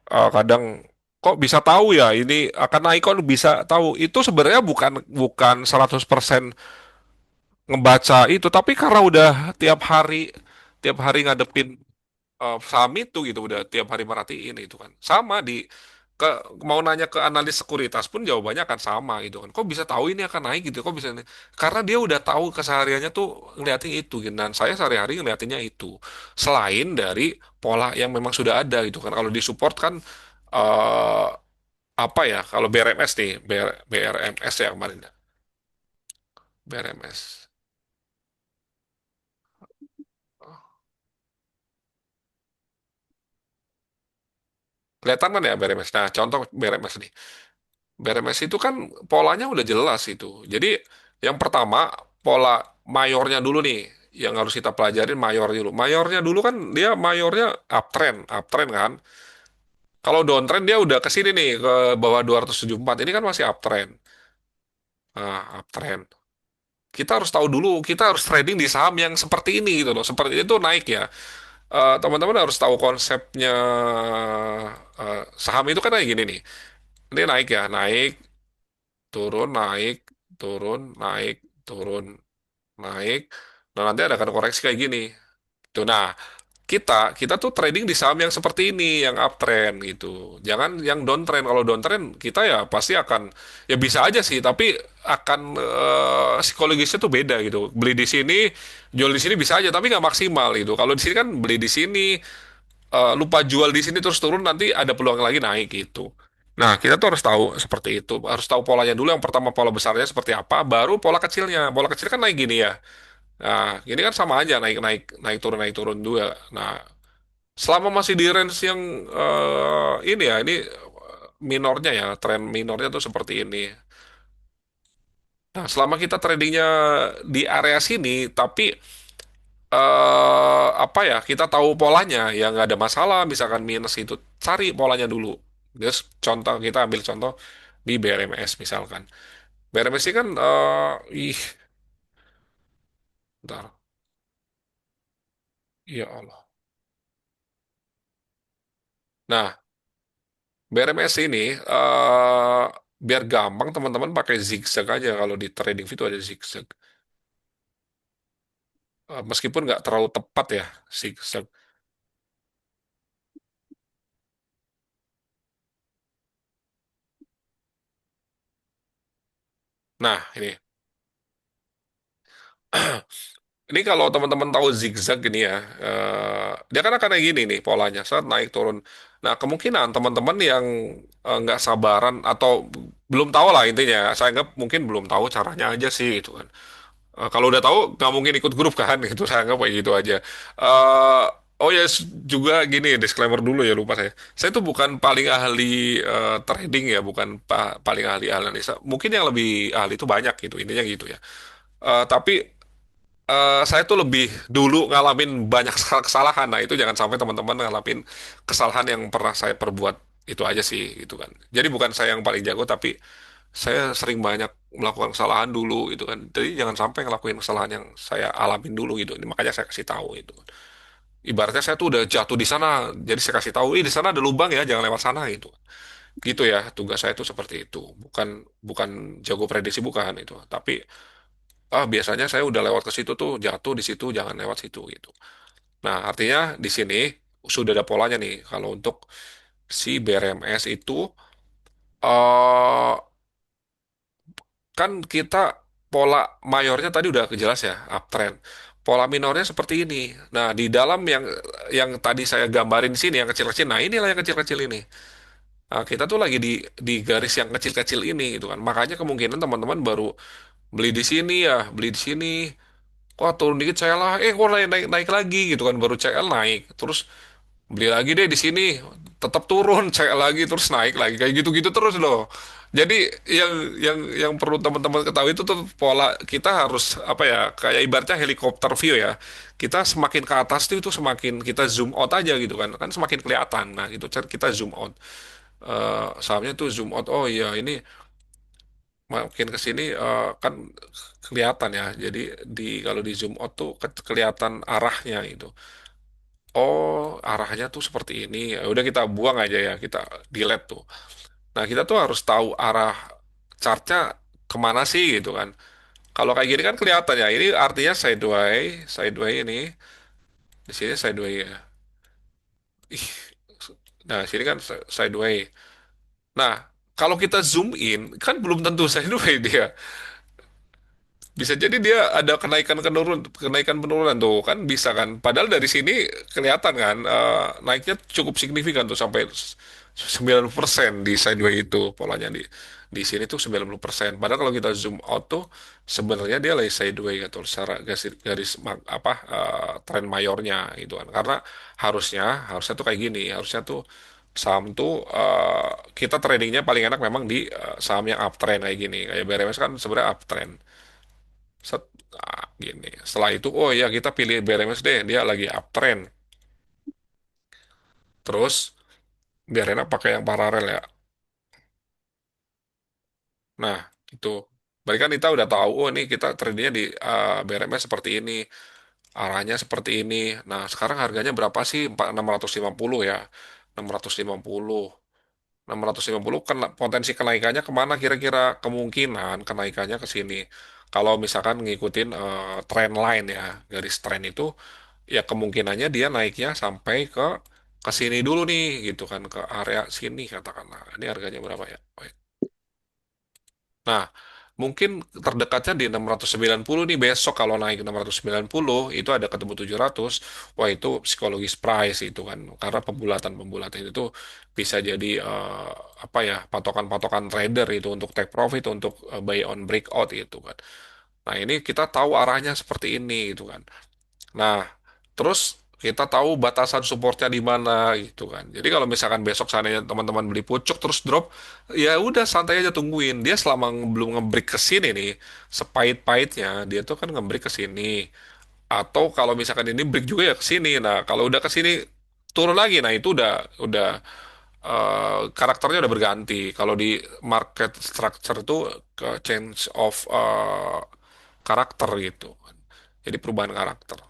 kadang kok bisa tahu ya ini akan naik, kok bisa tahu. Itu sebenarnya bukan bukan 100% ngebaca itu, tapi karena udah tiap hari ngadepin saham itu gitu, udah tiap hari merhatiin itu kan sama ke mau nanya ke analis sekuritas pun jawabannya akan sama gitu kan, kok bisa tahu ini akan naik gitu, kok bisa karena dia udah tahu kesehariannya tuh ngeliatin itu gitu. Dan saya sehari-hari ngeliatinnya itu selain dari pola yang memang sudah ada gitu kan. Kalau di support kan eh apa ya, kalau BRMS nih, BRMS ya kemarin ya, BRMS kelihatan kan ya BRMS. Nah contoh BRMS nih, BRMS itu kan polanya udah jelas itu. Jadi yang pertama, pola mayornya dulu nih yang harus kita pelajarin. Mayornya dulu kan dia mayornya uptrend kan. Kalau downtrend dia udah ke sini nih ke bawah 274. Ini kan masih uptrend. Nah, uptrend. Kita harus tahu dulu, kita harus trading di saham yang seperti ini gitu loh. Seperti itu naik ya. Teman-teman harus tahu konsepnya. Saham itu kan kayak gini nih. Ini naik ya, naik, turun, naik, turun, naik, turun, naik. Nah, nanti ada kan koreksi kayak gini. Tuh, nah, kita kita tuh trading di saham yang seperti ini, yang uptrend gitu. Jangan yang downtrend. Kalau downtrend kita ya pasti akan, ya bisa aja sih, tapi akan psikologisnya tuh beda gitu. Beli di sini, jual di sini bisa aja, tapi nggak maksimal gitu. Kalau di sini kan beli di sini, lupa jual di sini terus turun, nanti ada peluang lagi naik gitu. Nah, kita tuh harus tahu seperti itu. Harus tahu polanya dulu. Yang pertama pola besarnya seperti apa, baru pola kecilnya. Pola kecil kan naik gini ya. Nah, ini kan sama aja naik naik naik turun juga. Nah, selama masih di range yang ini ya, ini minornya ya, tren minornya tuh seperti ini. Nah, selama kita tradingnya di area sini, tapi apa ya, kita tahu polanya, ya nggak ada masalah. Misalkan minus itu, cari polanya dulu. Terus contoh, kita ambil contoh di BRMS misalkan. BRMS ini kan, bentar, ya Allah. Nah, BRMS ini biar gampang teman-teman pakai zigzag aja. Kalau di trading view itu ada zigzag. Meskipun nggak terlalu tepat ya zigzag. Nah, ini. Ini kalau teman-teman tahu zigzag gini ya, dia kan akan kayak gini nih polanya, saat naik turun. Nah, kemungkinan teman-teman yang nggak sabaran atau belum tahu lah intinya, saya anggap mungkin belum tahu caranya aja sih gitu kan. Kalau udah tahu nggak mungkin ikut grup kan, itu saya anggap kayak gitu aja. Eh, oh ya, juga gini, disclaimer dulu ya, lupa saya. Saya tuh bukan paling ahli trading ya, bukan paling ahli analisa. Mungkin yang lebih ahli itu banyak gitu, intinya gitu ya. Tapi saya tuh lebih dulu ngalamin banyak kesalahan. Nah, itu jangan sampai teman-teman ngalamin kesalahan yang pernah saya perbuat. Itu aja sih, gitu kan. Jadi bukan saya yang paling jago, tapi saya sering banyak melakukan kesalahan dulu, gitu kan. Jadi jangan sampai ngelakuin kesalahan yang saya alamin dulu, gitu. Ini makanya saya kasih tahu, itu. Ibaratnya saya tuh udah jatuh di sana, jadi saya kasih tahu, di sana ada lubang ya, jangan lewat sana, gitu. Gitu ya, tugas saya tuh seperti itu. Bukan bukan jago prediksi, bukan itu. Tapi biasanya saya udah lewat ke situ tuh, jatuh di situ, jangan lewat situ gitu. Nah, artinya di sini sudah ada polanya nih. Kalau untuk si BRMS itu, eh kan kita pola mayornya tadi udah jelas ya, uptrend. Pola minornya seperti ini. Nah, di dalam yang tadi saya gambarin di sini yang kecil-kecil. Nah, inilah yang kecil-kecil ini. Nah, kita tuh lagi di garis yang kecil-kecil ini gitu kan. Makanya kemungkinan teman-teman baru beli di sini ya, beli di sini. Wah, turun dikit saya lah, kok naik, naik, naik lagi gitu kan, baru CL naik terus. beli lagi deh di sini, tetap turun, cek lagi terus naik lagi kayak gitu-gitu terus loh. Jadi yang perlu teman-teman ketahui itu tuh pola kita harus apa ya, kayak ibaratnya helikopter view ya. Kita semakin ke atas tuh itu semakin kita zoom out aja gitu kan, kan semakin kelihatan. Nah gitu kita zoom out. Sahamnya tuh zoom out. Oh iya ini makin ke sini kan kelihatan ya. Jadi kalau di zoom out tuh kelihatan arahnya gitu. Oh, arahnya tuh seperti ini. Ya udah kita buang aja ya, kita delete tuh. Nah, kita tuh harus tahu arah chartnya kemana sih gitu kan. Kalau kayak gini kan kelihatan ya. Ini artinya sideway ini. Di sini sideway ya. Ih, nah sini kan sideway. Nah, kalau kita zoom in, kan belum tentu sideway dia. Bisa jadi dia ada kenaikan penurunan tuh kan bisa kan. Padahal dari sini kelihatan kan naiknya cukup signifikan tuh sampai 90% di sideway itu polanya di sini tuh 90%. Padahal kalau kita zoom out tuh sebenarnya dia lagi sideway atau secara apa tren mayornya gitu kan. Karena harusnya tuh kayak gini, harusnya tuh saham tuh kita tradingnya paling enak memang di saham yang uptrend kayak gini. Kayak BRMS kan sebenarnya uptrend. Gini. Setelah itu, oh ya kita pilih BRMS deh, dia lagi uptrend. Terus biar enak pakai yang paralel ya. Nah, itu. Berarti kan kita udah tahu, oh ini kita tradingnya di BRMS seperti ini, arahnya seperti ini. Nah, sekarang harganya berapa sih? 650 ya. 650. 650 potensi kenaikannya kemana kira-kira kemungkinan kenaikannya ke sini. Kalau misalkan ngikutin trend line ya, garis tren itu ya kemungkinannya dia naiknya sampai ke sini dulu nih gitu kan ke area sini katakanlah. Ini harganya berapa ya? Wait. Nah, mungkin terdekatnya di 690 nih besok kalau naik 690 itu ada ketemu 700. Wah, itu psikologis price itu kan. Karena pembulatan-pembulatan itu bisa jadi apa ya, patokan-patokan trader itu untuk take profit untuk buy on breakout itu kan. Nah, ini kita tahu arahnya seperti ini gitu kan. Nah, terus kita tahu batasan supportnya di mana gitu kan. Jadi kalau misalkan besok seandainya teman-teman beli pucuk terus drop, ya udah santai aja tungguin. Dia selama belum ngebreak ke sini nih, sepahit-pahitnya dia tuh kan ngebreak ke sini. Atau kalau misalkan ini break juga ya ke sini. Nah, kalau udah ke sini turun lagi, nah itu udah karakternya udah berganti. Kalau di market structure itu ke change of karakter gitu. Jadi perubahan karakter.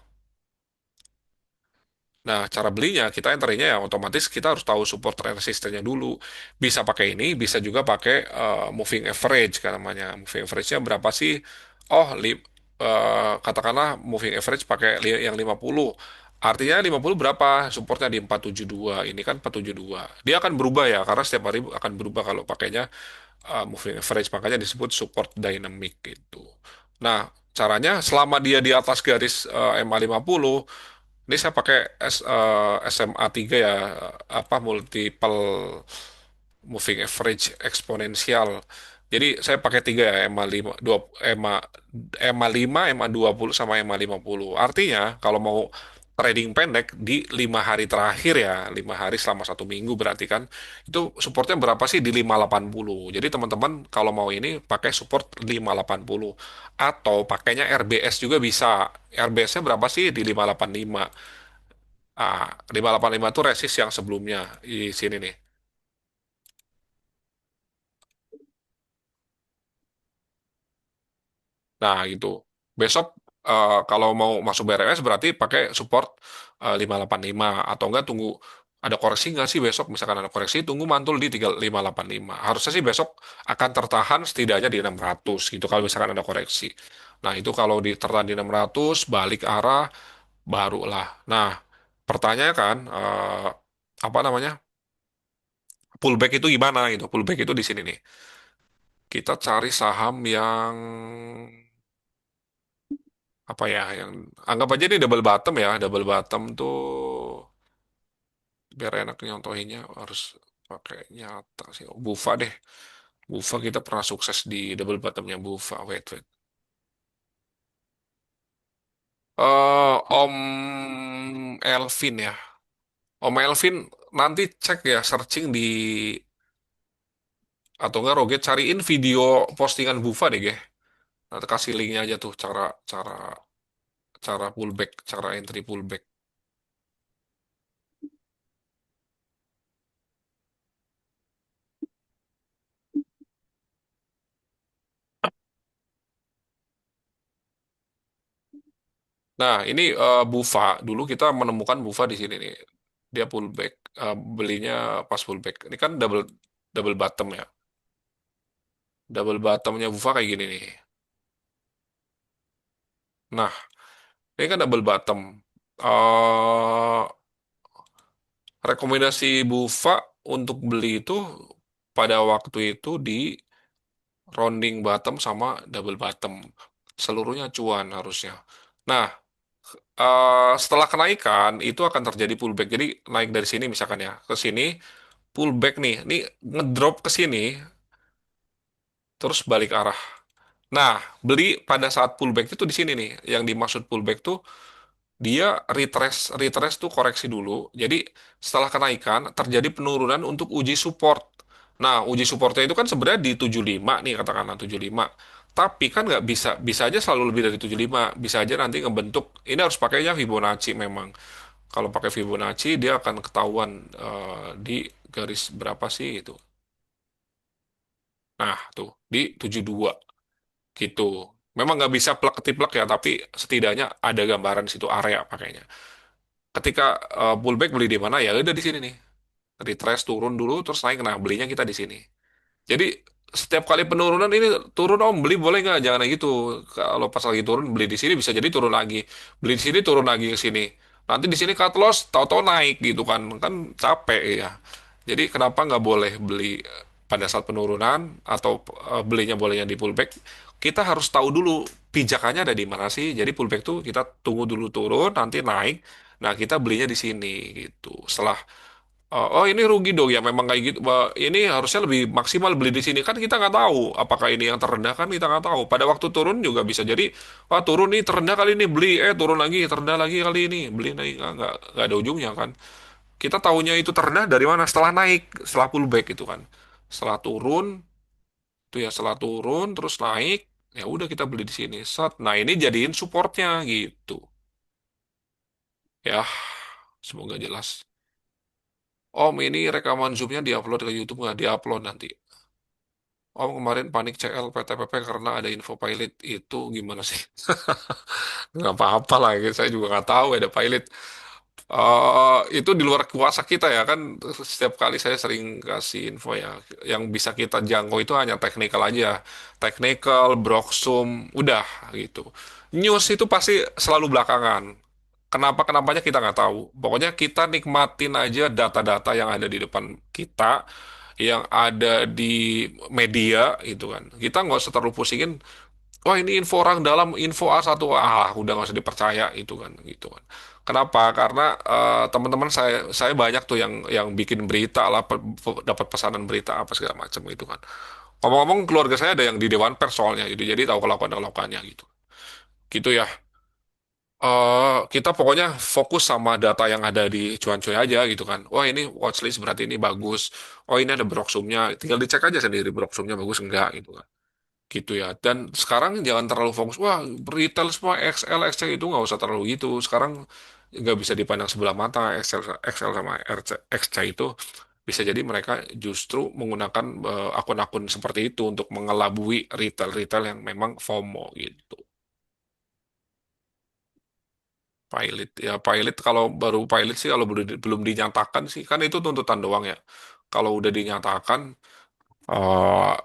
Nah, cara belinya, kita enterinnya ya otomatis kita harus tahu support dan resistennya dulu. Bisa pakai ini, bisa juga pakai moving average kan namanya. Moving average-nya berapa sih? Oh, katakanlah moving average pakai yang 50. Artinya 50 berapa? Supportnya di 472. Ini kan 472. Dia akan berubah ya, karena setiap hari akan berubah kalau pakainya moving average. Makanya disebut support dynamic gitu. Nah, caranya selama dia di atas garis MA50, ini saya pakai SMA 3 ya, apa multiple moving average eksponensial. Jadi saya pakai tiga ya, EMA 5, 2, EMA, EMA 5, EMA 20 sama EMA 50. Artinya kalau mau trading pendek di 5 hari terakhir ya, 5 hari selama 1 minggu berarti kan itu supportnya berapa sih di 580. Jadi teman-teman kalau mau ini pakai support 580 atau pakainya RBS juga bisa. RBS-nya berapa sih di 585. 585 itu resist yang sebelumnya di sini nih. Nah, gitu. Besok kalau mau masuk BRS berarti pakai support 585 atau enggak tunggu ada koreksi nggak sih besok misalkan ada koreksi tunggu mantul di 3585. Harusnya sih besok akan tertahan setidaknya di 600 gitu kalau misalkan ada koreksi. Nah, itu kalau tertahan di 600 balik arah barulah. Nah, pertanyaan kan apa namanya? Pullback itu gimana gitu. Pullback itu di sini nih. Kita cari saham yang apa ya yang anggap aja ini double bottom ya. Double bottom tuh biar enak nyontohinnya harus pakai nyata sih. Oh, Bufa deh. Bufa kita pernah sukses di double bottomnya Bufa. Wait. Om Elvin ya. Om Melvin nanti cek ya searching di atau enggak Roget cariin video postingan Bufa deh, Ge. Nanti kasih linknya aja tuh cara cara cara pullback, cara entry pullback. Nah, ini Bufa. Dulu kita menemukan Bufa di sini nih. Dia pullback, belinya pas pullback. Ini kan double double bottom ya. Double bottomnya Bufa kayak gini nih. Nah, ini kan double bottom. eh Rekomendasi Bufa untuk beli itu pada waktu itu di rounding bottom sama double bottom. Seluruhnya cuan harusnya. Nah, setelah kenaikan itu akan terjadi pullback. Jadi naik dari sini misalkan ya ke sini pullback nih, ini ngedrop ke sini terus balik arah. Nah, beli pada saat pullback itu di sini nih. Yang dimaksud pullback tuh dia retrace retrace tuh koreksi dulu. Jadi setelah kenaikan terjadi penurunan untuk uji support. Nah, uji supportnya itu kan sebenarnya di 75 nih katakanlah 75. Tapi kan nggak bisa bisa aja selalu lebih dari 75. Bisa aja nanti ngebentuk. Ini harus pakainya Fibonacci memang. Kalau pakai Fibonacci dia akan ketahuan di garis berapa sih itu. Nah, tuh di 72 gitu. Memang nggak bisa plek ketiplek ya, tapi setidaknya ada gambaran di situ area pakainya. Ketika pullback beli di mana ya udah di sini nih. Retrace turun dulu terus naik, nah belinya kita di sini. Jadi setiap kali penurunan ini turun om beli boleh nggak? Jangan kayak gitu. Kalau pas lagi turun beli di sini bisa jadi turun lagi. Beli di sini turun lagi ke sini. Nanti di sini cut loss tahu-tahu naik gitu kan. Kan capek ya. Jadi kenapa nggak boleh beli pada saat penurunan atau belinya bolehnya di pullback? Kita harus tahu dulu pijakannya ada di mana sih. Jadi pullback tuh kita tunggu dulu turun nanti naik. Nah, kita belinya di sini gitu. Setelah oh ini rugi dong ya memang kayak gitu. Wah, ini harusnya lebih maksimal beli di sini kan kita nggak tahu apakah ini yang terendah kan kita nggak tahu. Pada waktu turun juga bisa jadi wah turun nih terendah kali ini beli turun lagi terendah lagi kali ini beli naik nggak ada ujungnya kan. Kita tahunya itu terendah dari mana setelah naik setelah pullback itu kan. Setelah turun tuh ya setelah turun terus naik ya udah kita beli di sini. Set. Nah ini jadiin supportnya gitu. Ya semoga jelas. Om ini rekaman Zoom-nya diupload ke YouTube nggak? Diupload nanti. Om kemarin panik CL PTPP karena ada info pilot itu gimana sih? Nggak apa-apa lah, gitu. Saya juga nggak tahu ada pilot. Itu di luar kuasa kita ya kan. Setiap kali saya sering kasih info ya. Yang bisa kita jangkau itu hanya technical aja. Technical, Broxum, udah gitu. News itu pasti selalu belakangan. Kenapa-kenapanya kita nggak tahu. Pokoknya kita nikmatin aja data-data yang ada di depan kita, yang ada di media gitu kan. Kita nggak usah terlalu pusingin, wah ini info orang dalam, info A1, udah nggak usah dipercaya itu kan, gitu kan. Kenapa? Karena teman-teman saya banyak tuh yang bikin berita lah, dapat pesanan berita apa segala macam gitu kan. Ngomong-ngomong keluarga saya ada yang di Dewan Pers soalnya gitu, jadi tahu kelakuan-kelakuannya gitu. Gitu ya. Kita pokoknya fokus sama data yang ada di cuan-cuy aja gitu kan. Wah ini watchlist berarti ini bagus. Oh ini ada broksumnya. Tinggal dicek aja sendiri broksumnya bagus enggak gitu kan. Gitu ya. Dan sekarang jangan terlalu fokus. Wah retail semua XL, XC itu nggak usah terlalu gitu. Sekarang nggak bisa dipandang sebelah mata XL sama RC, XC itu. Bisa jadi mereka justru menggunakan akun-akun seperti itu untuk mengelabui retail-retail yang memang FOMO gitu. Pilot ya pilot kalau baru pilot sih kalau belum dinyatakan sih kan itu tuntutan doang ya. Kalau udah dinyatakan eh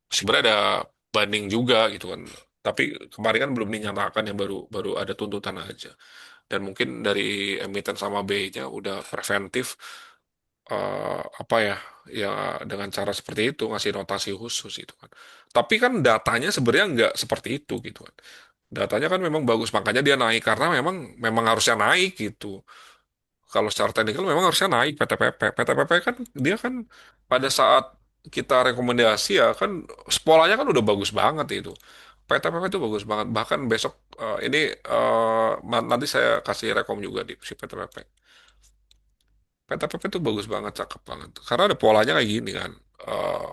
sebenarnya ada banding juga gitu kan. Tapi kemarin kan belum dinyatakan yang baru baru ada tuntutan aja. Dan mungkin dari emiten sama BI-nya udah preventif apa ya ya dengan cara seperti itu ngasih notasi khusus itu kan. Tapi kan datanya sebenarnya nggak seperti itu gitu kan. Datanya kan memang bagus makanya dia naik karena memang memang harusnya naik gitu. Kalau secara teknikal memang harusnya naik PTPP. PTPP kan dia kan pada saat kita rekomendasi ya kan polanya kan udah bagus banget itu. PTPP itu bagus banget. Bahkan besok ini nanti saya kasih rekom juga di si PTPP. PTPP itu bagus banget, cakep banget. Karena ada polanya kayak gini kan. Eh,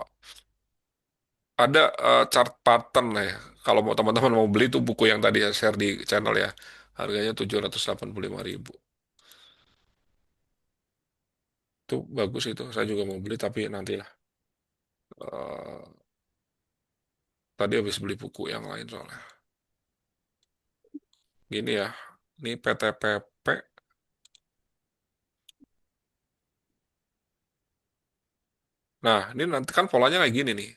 ada chart pattern lah ya. Kalau mau teman-teman mau beli tuh buku yang tadi saya share di channel ya. Harganya 785.000. Itu bagus itu. Saya juga mau beli tapi nantilah. Eh, tadi habis beli buku yang lain soalnya. Gini ya. Ini PTPP. Nah, ini nanti kan polanya kayak gini nih.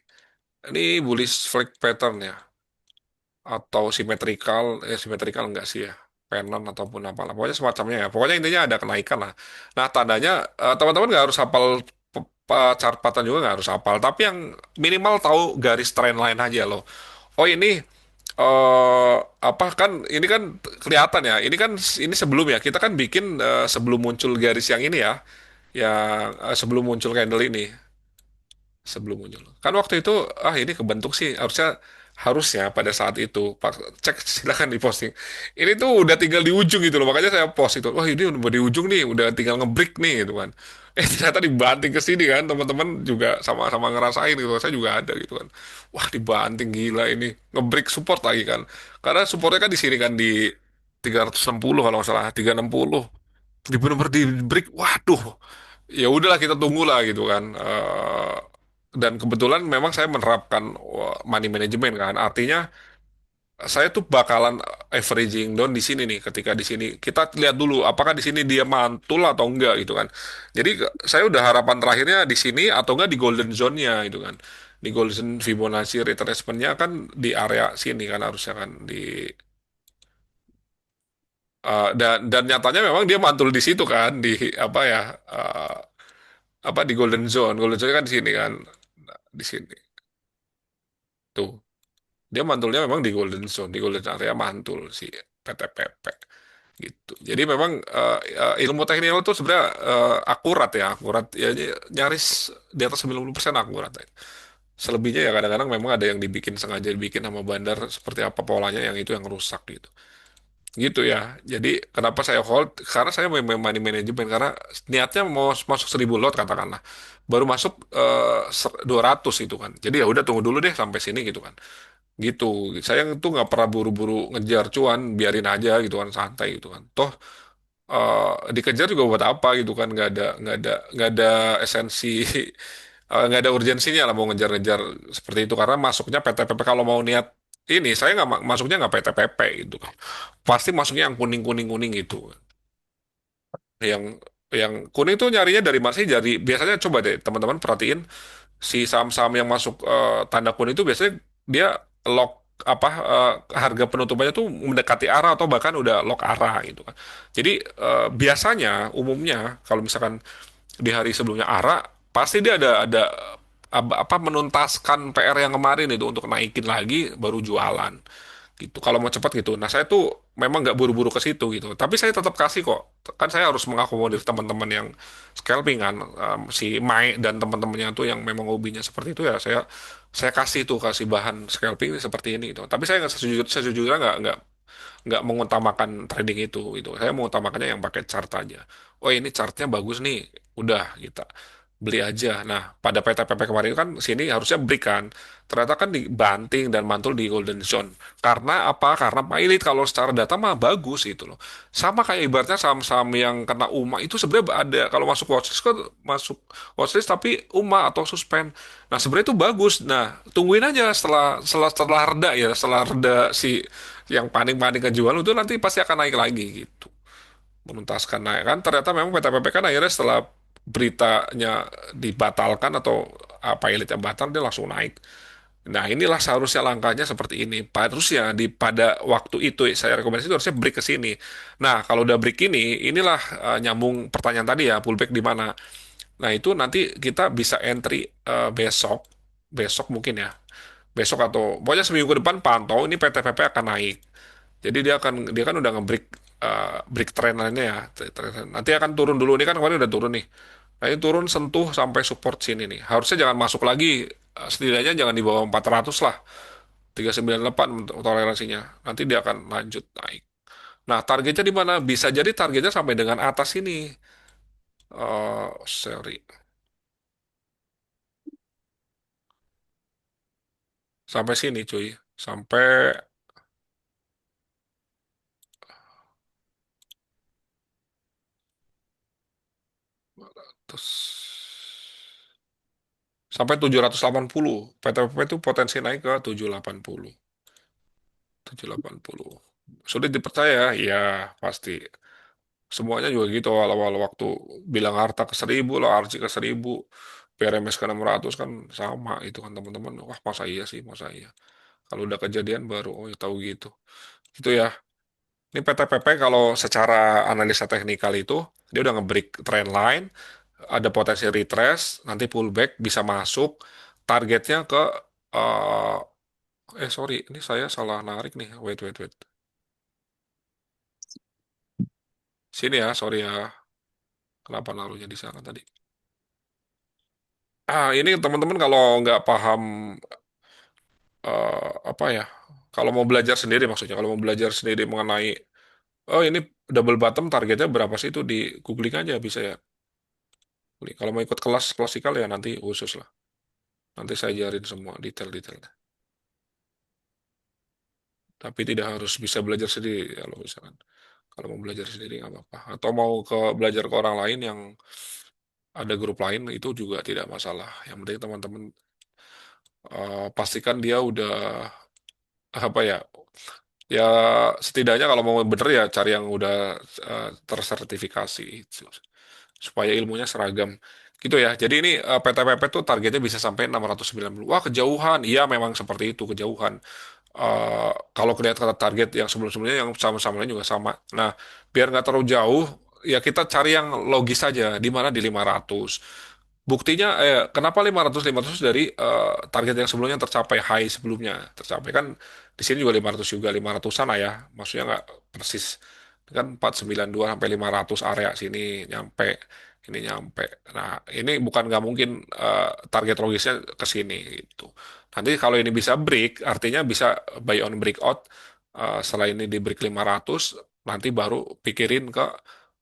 Ini bullish flag pattern ya. Atau simetrikal, simetrikal enggak sih ya. Pennant ataupun apalah. Pokoknya semacamnya ya. Pokoknya intinya ada kenaikan lah. Nah, tandanya teman-teman nggak harus hafal chart pattern juga nggak harus hafal. Tapi yang minimal tahu garis trend line aja loh. Oh ini apa kan ini kan kelihatan ya. Ini kan ini sebelum ya. Kita kan bikin sebelum muncul garis yang ini ya. Yang sebelum muncul candle ini sebelum muncul. Kan waktu itu ini kebentuk sih harusnya pada saat itu Pak cek silakan diposting. Ini tuh udah tinggal di ujung gitu loh. Makanya saya post itu. Wah, ini udah di ujung nih, udah tinggal ngebreak nih gitu kan. Ternyata dibanting ke sini kan. Teman-teman juga sama-sama ngerasain gitu. Saya juga ada gitu kan. Wah, dibanting gila ini. Ngebreak support lagi kan. Karena supportnya kan di sini kan di 360 kalau nggak salah, 360 di bener-bener di break. Waduh, ya udahlah kita tunggulah gitu kan. Dan kebetulan memang saya menerapkan money management kan, artinya saya tuh bakalan averaging down di sini nih. Ketika di sini kita lihat dulu apakah di sini dia mantul atau enggak gitu kan. Jadi saya udah harapan terakhirnya di sini atau enggak di golden zone-nya gitu kan. Di golden Fibonacci retracement-nya kan di area sini kan harusnya kan di dan nyatanya memang dia mantul di situ kan di apa ya, eh, apa di golden zone. Golden zone kan di sini kan. Nah, di sini tuh dia mantulnya memang di golden zone, di golden area mantul si PTPP gitu. Jadi memang ilmu teknikal itu sebenarnya akurat ya, akurat ya, nyaris di atas 90% akurat ya. Selebihnya ya kadang-kadang memang ada yang dibikin sengaja dibikin sama bandar seperti apa polanya yang itu yang rusak gitu. Gitu ya. Jadi kenapa saya hold? Karena saya main money management karena niatnya mau masuk 1.000 lot katakanlah. Baru masuk 200 itu kan. Jadi ya udah tunggu dulu deh sampai sini gitu kan. Gitu. Saya tuh nggak pernah buru-buru ngejar cuan, biarin aja gitu kan, santai gitu kan. Toh dikejar juga buat apa gitu kan? Nggak ada esensi, nggak ada urgensinya lah mau ngejar-ngejar seperti itu karena masuknya PTPP kalau mau niat ini saya nggak masuknya nggak PTPP gitu kan. Pasti masuknya yang kuning kuning kuning gitu. Yang yang kuning tuh nyarinya dari mana sih? Dari biasanya coba deh teman-teman perhatiin si saham-saham yang masuk tanda kuning itu biasanya dia lock apa harga penutupannya tuh mendekati arah atau bahkan udah lock arah gitu kan. Jadi biasanya umumnya kalau misalkan di hari sebelumnya arah pasti dia ada apa menuntaskan PR yang kemarin itu untuk naikin lagi baru jualan gitu kalau mau cepat gitu. Nah saya tuh memang nggak buru-buru ke situ gitu tapi saya tetap kasih kok kan saya harus mengakomodir teman-teman yang scalping kan. Si Mai dan teman-temannya tuh yang memang hobinya seperti itu ya saya kasih tuh kasih bahan scalping seperti ini gitu tapi saya nggak sejujurnya nggak mengutamakan trading itu gitu. Saya mengutamakannya yang pakai chart aja. Oh ini chartnya bagus nih, udah kita beli aja. Nah pada PTPP kemarin kan sini harusnya break kan. Ternyata kan dibanting dan mantul di golden zone. Karena apa? Karena pilot kalau secara data mah bagus gitu loh. Sama kayak ibaratnya saham-saham yang kena UMA itu sebenarnya ada kalau masuk watchlist kan masuk watchlist tapi UMA atau suspend. Nah sebenarnya itu bagus. Nah tungguin aja setelah reda ya setelah reda si yang panik-panik kejual itu nanti pasti akan naik lagi gitu. Menuntaskan naik kan ternyata memang PTPP kan akhirnya setelah beritanya dibatalkan atau apa elitnya batal dia langsung naik. Nah inilah seharusnya langkahnya seperti ini. Harusnya pada waktu itu saya rekomendasi itu harusnya break ke sini. Nah kalau udah break ini, inilah nyambung pertanyaan tadi ya pullback di mana. Nah itu nanti kita bisa entry besok, besok mungkin ya, besok atau pokoknya seminggu ke depan pantau ini PTPP akan naik. Jadi dia kan udah nge-break break trend lainnya ya. Nanti akan turun dulu ini kan kemarin udah turun nih. Nah, ini turun sentuh sampai support sini nih. Harusnya jangan masuk lagi setidaknya jangan di bawah 400 lah. 398 untuk toleransinya. Nanti dia akan lanjut naik. Nah, targetnya di mana? Bisa jadi targetnya sampai dengan atas ini. Seri sampai sini cuy, sampai terus sampai 780. PTPP itu potensi naik ke 780. 780. Sulit dipercaya? Ya, pasti. Semuanya juga gitu awal-awal waktu bilang harta ke 1.000 lah, RC ke 1.000, PRMS ke 600 kan sama itu kan teman-teman. Wah, masa iya sih, masa iya. Kalau udah kejadian baru oh ya tahu gitu. Itu ya. Ini PTPP kalau secara analisa teknikal itu dia udah nge-break trend line, ada potensi retrace, nanti pullback bisa masuk. Targetnya ke sorry, ini saya salah narik nih. Wait, wait, wait. Sini ya, sorry ya. Kenapa naruhnya di sana tadi? Ini teman-teman kalau nggak paham apa ya? Kalau mau belajar sendiri maksudnya, kalau mau belajar sendiri mengenai, oh ini double bottom targetnya berapa sih itu di googling aja bisa ya. Kalau mau ikut kelas klasikal ya nanti khusus lah. Nanti saya ajarin semua detail-detailnya. Tapi tidak harus bisa belajar sendiri kalau misalkan. Kalau mau belajar sendiri nggak apa-apa. Atau mau belajar ke orang lain yang ada grup lain itu juga tidak masalah. Yang penting teman-teman pastikan dia udah apa ya. Ya setidaknya kalau mau bener ya cari yang udah tersertifikasi itu supaya ilmunya seragam gitu ya. Jadi ini PTPP tuh targetnya bisa sampai 690. Wah, kejauhan. Iya memang seperti itu kejauhan. Kalau kelihatan target yang sebelum-sebelumnya yang sama-samanya juga sama. Nah, biar nggak terlalu jauh, ya kita cari yang logis saja di mana di 500. Buktinya, kenapa 500 dari target yang sebelumnya tercapai, high sebelumnya tercapai kan di sini juga 500 juga 500-an lah ya, maksudnya nggak persis kan 492 sampai 500 area sini nyampe, ini nyampe. Nah ini bukan nggak mungkin target logisnya ke sini gitu. Nanti kalau ini bisa break, artinya bisa buy on breakout. Setelah ini di break 500, nanti baru pikirin ke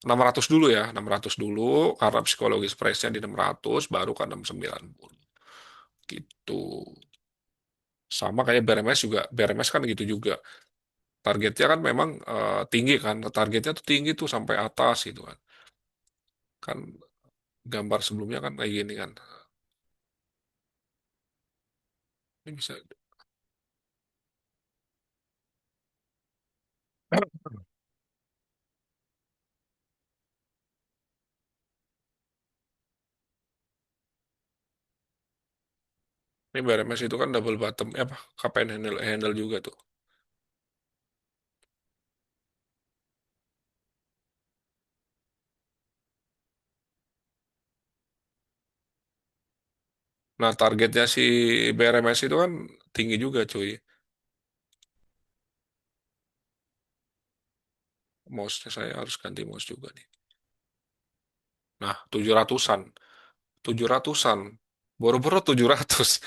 600 dulu ya, 600 dulu karena psikologis price-nya di 600 baru ke 690 gitu. Sama kayak BRMS juga, BRMS kan gitu juga. Targetnya kan memang tinggi kan, targetnya tuh tinggi tuh sampai atas gitu kan. Kan gambar sebelumnya kan kayak gini kan. Ini bisa, ini BRMS itu kan double bottom, apa, cup and handle, handle juga tuh. Nah targetnya si BRMS itu kan tinggi juga cuy. Mouse-nya saya harus ganti mouse juga nih. Nah 700-an. 700-an. Boro-boro 700.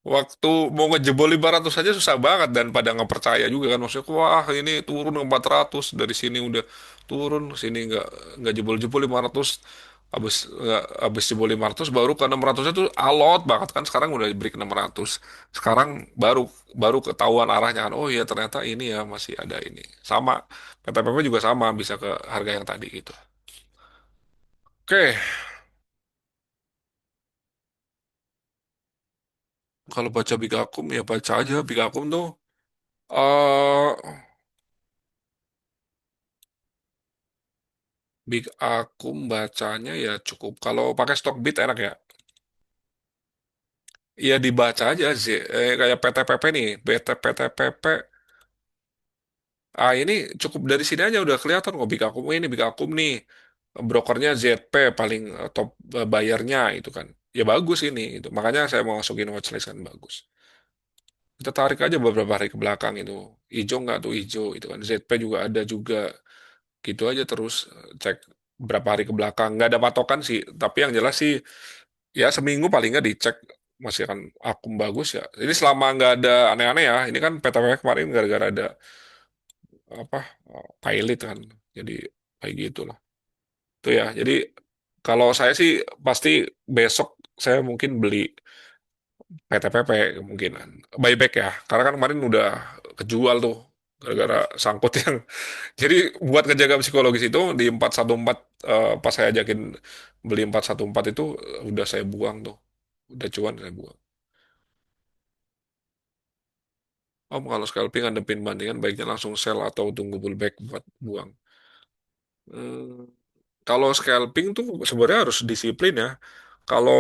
Waktu mau ngejebol 500 aja susah banget dan pada nggak percaya juga kan maksudnya wah ini turun ke 400 dari sini udah turun sini nggak jebol-jebol 500 habis jebol 500 baru ke 600 itu alot banget kan sekarang udah break 600 sekarang baru baru ketahuan arahnya kan oh iya ternyata ini ya masih ada ini sama PTPP juga sama bisa ke harga yang tadi gitu. Oke, kalau baca Big Akum ya baca aja Big Akum tuh eh Big Akum bacanya ya cukup. Kalau pakai stock bit enak ya. Ya dibaca aja sih. Kayak PTPP nih, PTPP. Ini cukup dari sini aja udah kelihatan kok Big Akum ini Big Akum nih. Brokernya ZP paling top bayarnya itu kan. Ya bagus ini itu. Makanya saya mau masukin watchlist kan bagus. Kita tarik aja beberapa hari ke belakang itu. Ijo nggak tuh ijo itu kan. ZP juga ada juga. Gitu aja terus cek berapa hari ke belakang. Nggak ada patokan sih. Tapi yang jelas sih ya seminggu paling nggak dicek masih akan akum bagus ya. Ini selama nggak ada aneh-aneh ya. Ini kan PTW kemarin gara-gara ada apa pilot kan. Jadi kayak gitu lah. Itu ya. Jadi Kalau saya sih pasti besok saya mungkin beli PTPP kemungkinan buyback ya, karena kan kemarin udah kejual tuh gara-gara sangkut yang jadi buat ngejaga psikologis itu di 414 pas saya ajakin beli 414 itu udah saya buang tuh, udah cuan saya buang. Om kalau scalping ngadepin bandingan baiknya langsung sell atau tunggu pullback buat buang. Hmm, kalau scalping tuh sebenarnya harus disiplin ya. Kalau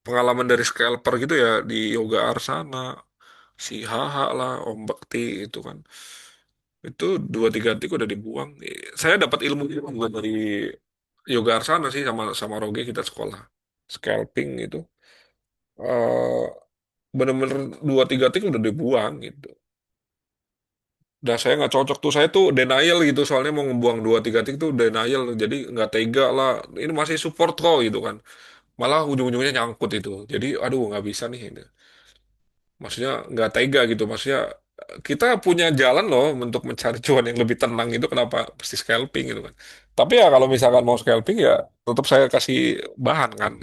pengalaman dari scalper gitu ya di Yoga Arsana, si Haha lah, Om Bekti itu kan, itu dua tiga tik udah dibuang. Saya dapat ilmu itu bukan dari Yoga Arsana sih, sama sama Roge kita sekolah. Scalping itu eh bener-bener dua tiga tik udah dibuang gitu. Dan saya nggak cocok tuh, saya tuh denial gitu, soalnya mau ngebuang dua tiga tik tuh denial, jadi nggak tega lah. Ini masih support kok gitu kan, malah ujung-ujungnya nyangkut itu. Jadi aduh nggak bisa nih ini. Maksudnya nggak tega gitu, maksudnya kita punya jalan loh untuk mencari cuan yang lebih tenang, itu kenapa mesti scalping gitu kan. Tapi ya kalau misalkan mau scalping ya tetap saya kasih bahan kan.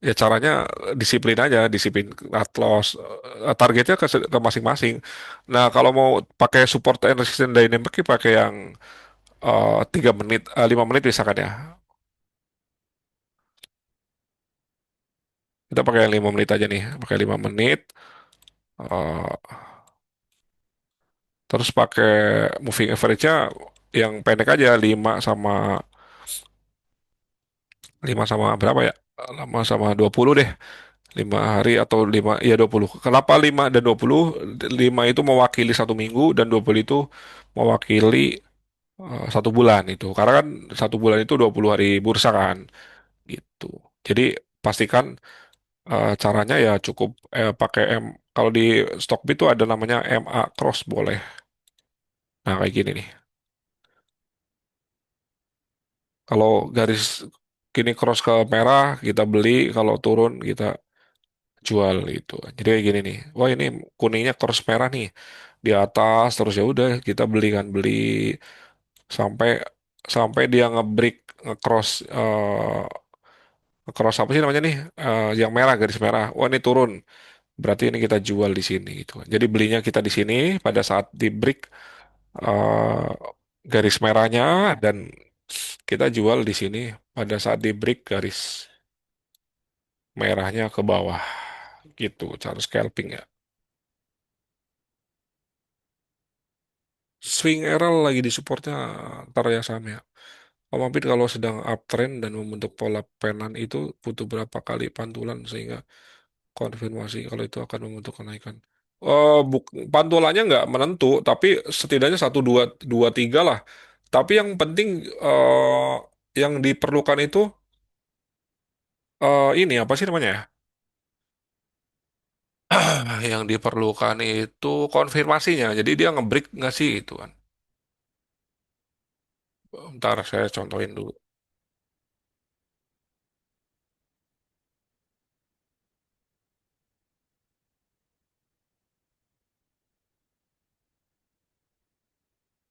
Ya caranya disiplin aja, disiplin cut loss, targetnya ke masing-masing. Nah kalau mau pakai support and resistance dynamic pakai yang 3 menit, 5 menit misalkan ya. Kita pakai yang 5 menit aja nih, pakai 5 menit. eh, Terus pakai moving average-nya yang pendek aja, 5 sama berapa ya? 5 sama 20 deh. 5 hari atau 5, ya 20. Kenapa 5 dan 20? 5 itu mewakili 1 minggu dan 20 itu mewakili 1 bulan itu. Karena kan 1 bulan itu 20 hari bursa kan, gitu. Jadi pastikan caranya ya cukup pakai kalau di Stockbit itu ada namanya MA cross boleh. Nah kayak gini nih. Kalau garis kini cross ke merah kita beli, kalau turun kita jual gitu. Jadi kayak gini nih. Wah ini kuningnya cross merah nih di atas, terus ya udah kita beli kan, beli sampai sampai dia ngebreak ngecross ngecross apa sih namanya nih, yang merah, garis merah. Wah ini turun. Berarti ini kita jual di sini gitu. Jadi belinya kita di sini pada saat di break eh, garis merahnya, dan kita jual di sini pada saat di break garis merahnya ke bawah. Gitu cara scalping ya. Swing arrow lagi di supportnya ntar ya Sam ya. Om Apit kalau sedang uptrend dan membentuk pola penan itu butuh berapa kali pantulan sehingga konfirmasi kalau itu akan membentuk kenaikan. Pantulannya nggak menentu, tapi setidaknya satu dua dua tiga lah. Tapi yang penting yang diperlukan itu ini apa sih namanya ya? Yang diperlukan itu konfirmasinya. Jadi dia ngebreak nggak sih itu kan? Ntar saya contohin dulu.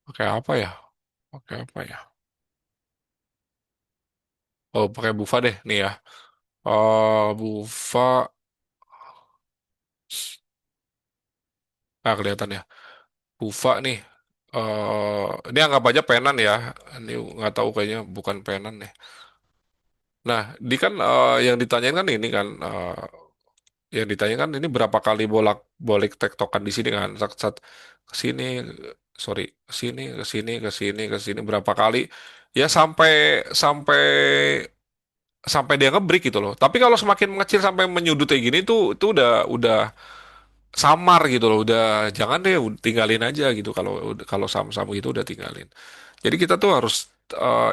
Pakai apa ya? Pakai apa ya? Oh, pakai Bufa deh nih ya. Bufa, kelihatan ya. Bufa nih. Ini anggap aja penan ya. Ini nggak tahu, kayaknya bukan penan nih. Nah, di kan yang ditanyain kan ini kan, yang ditanyakan ini berapa kali bolak-balik tektokan di sini kan. Sat ke sini, sorry, ke sini, ke sini, ke sini, ke sini berapa kali? Ya sampai sampai sampai dia ngebreak gitu loh. Tapi kalau semakin mengecil sampai menyudut kayak gini tuh itu udah samar gitu loh. Udah jangan deh, tinggalin aja gitu. Kalau sama-sama gitu udah tinggalin. Jadi kita tuh harus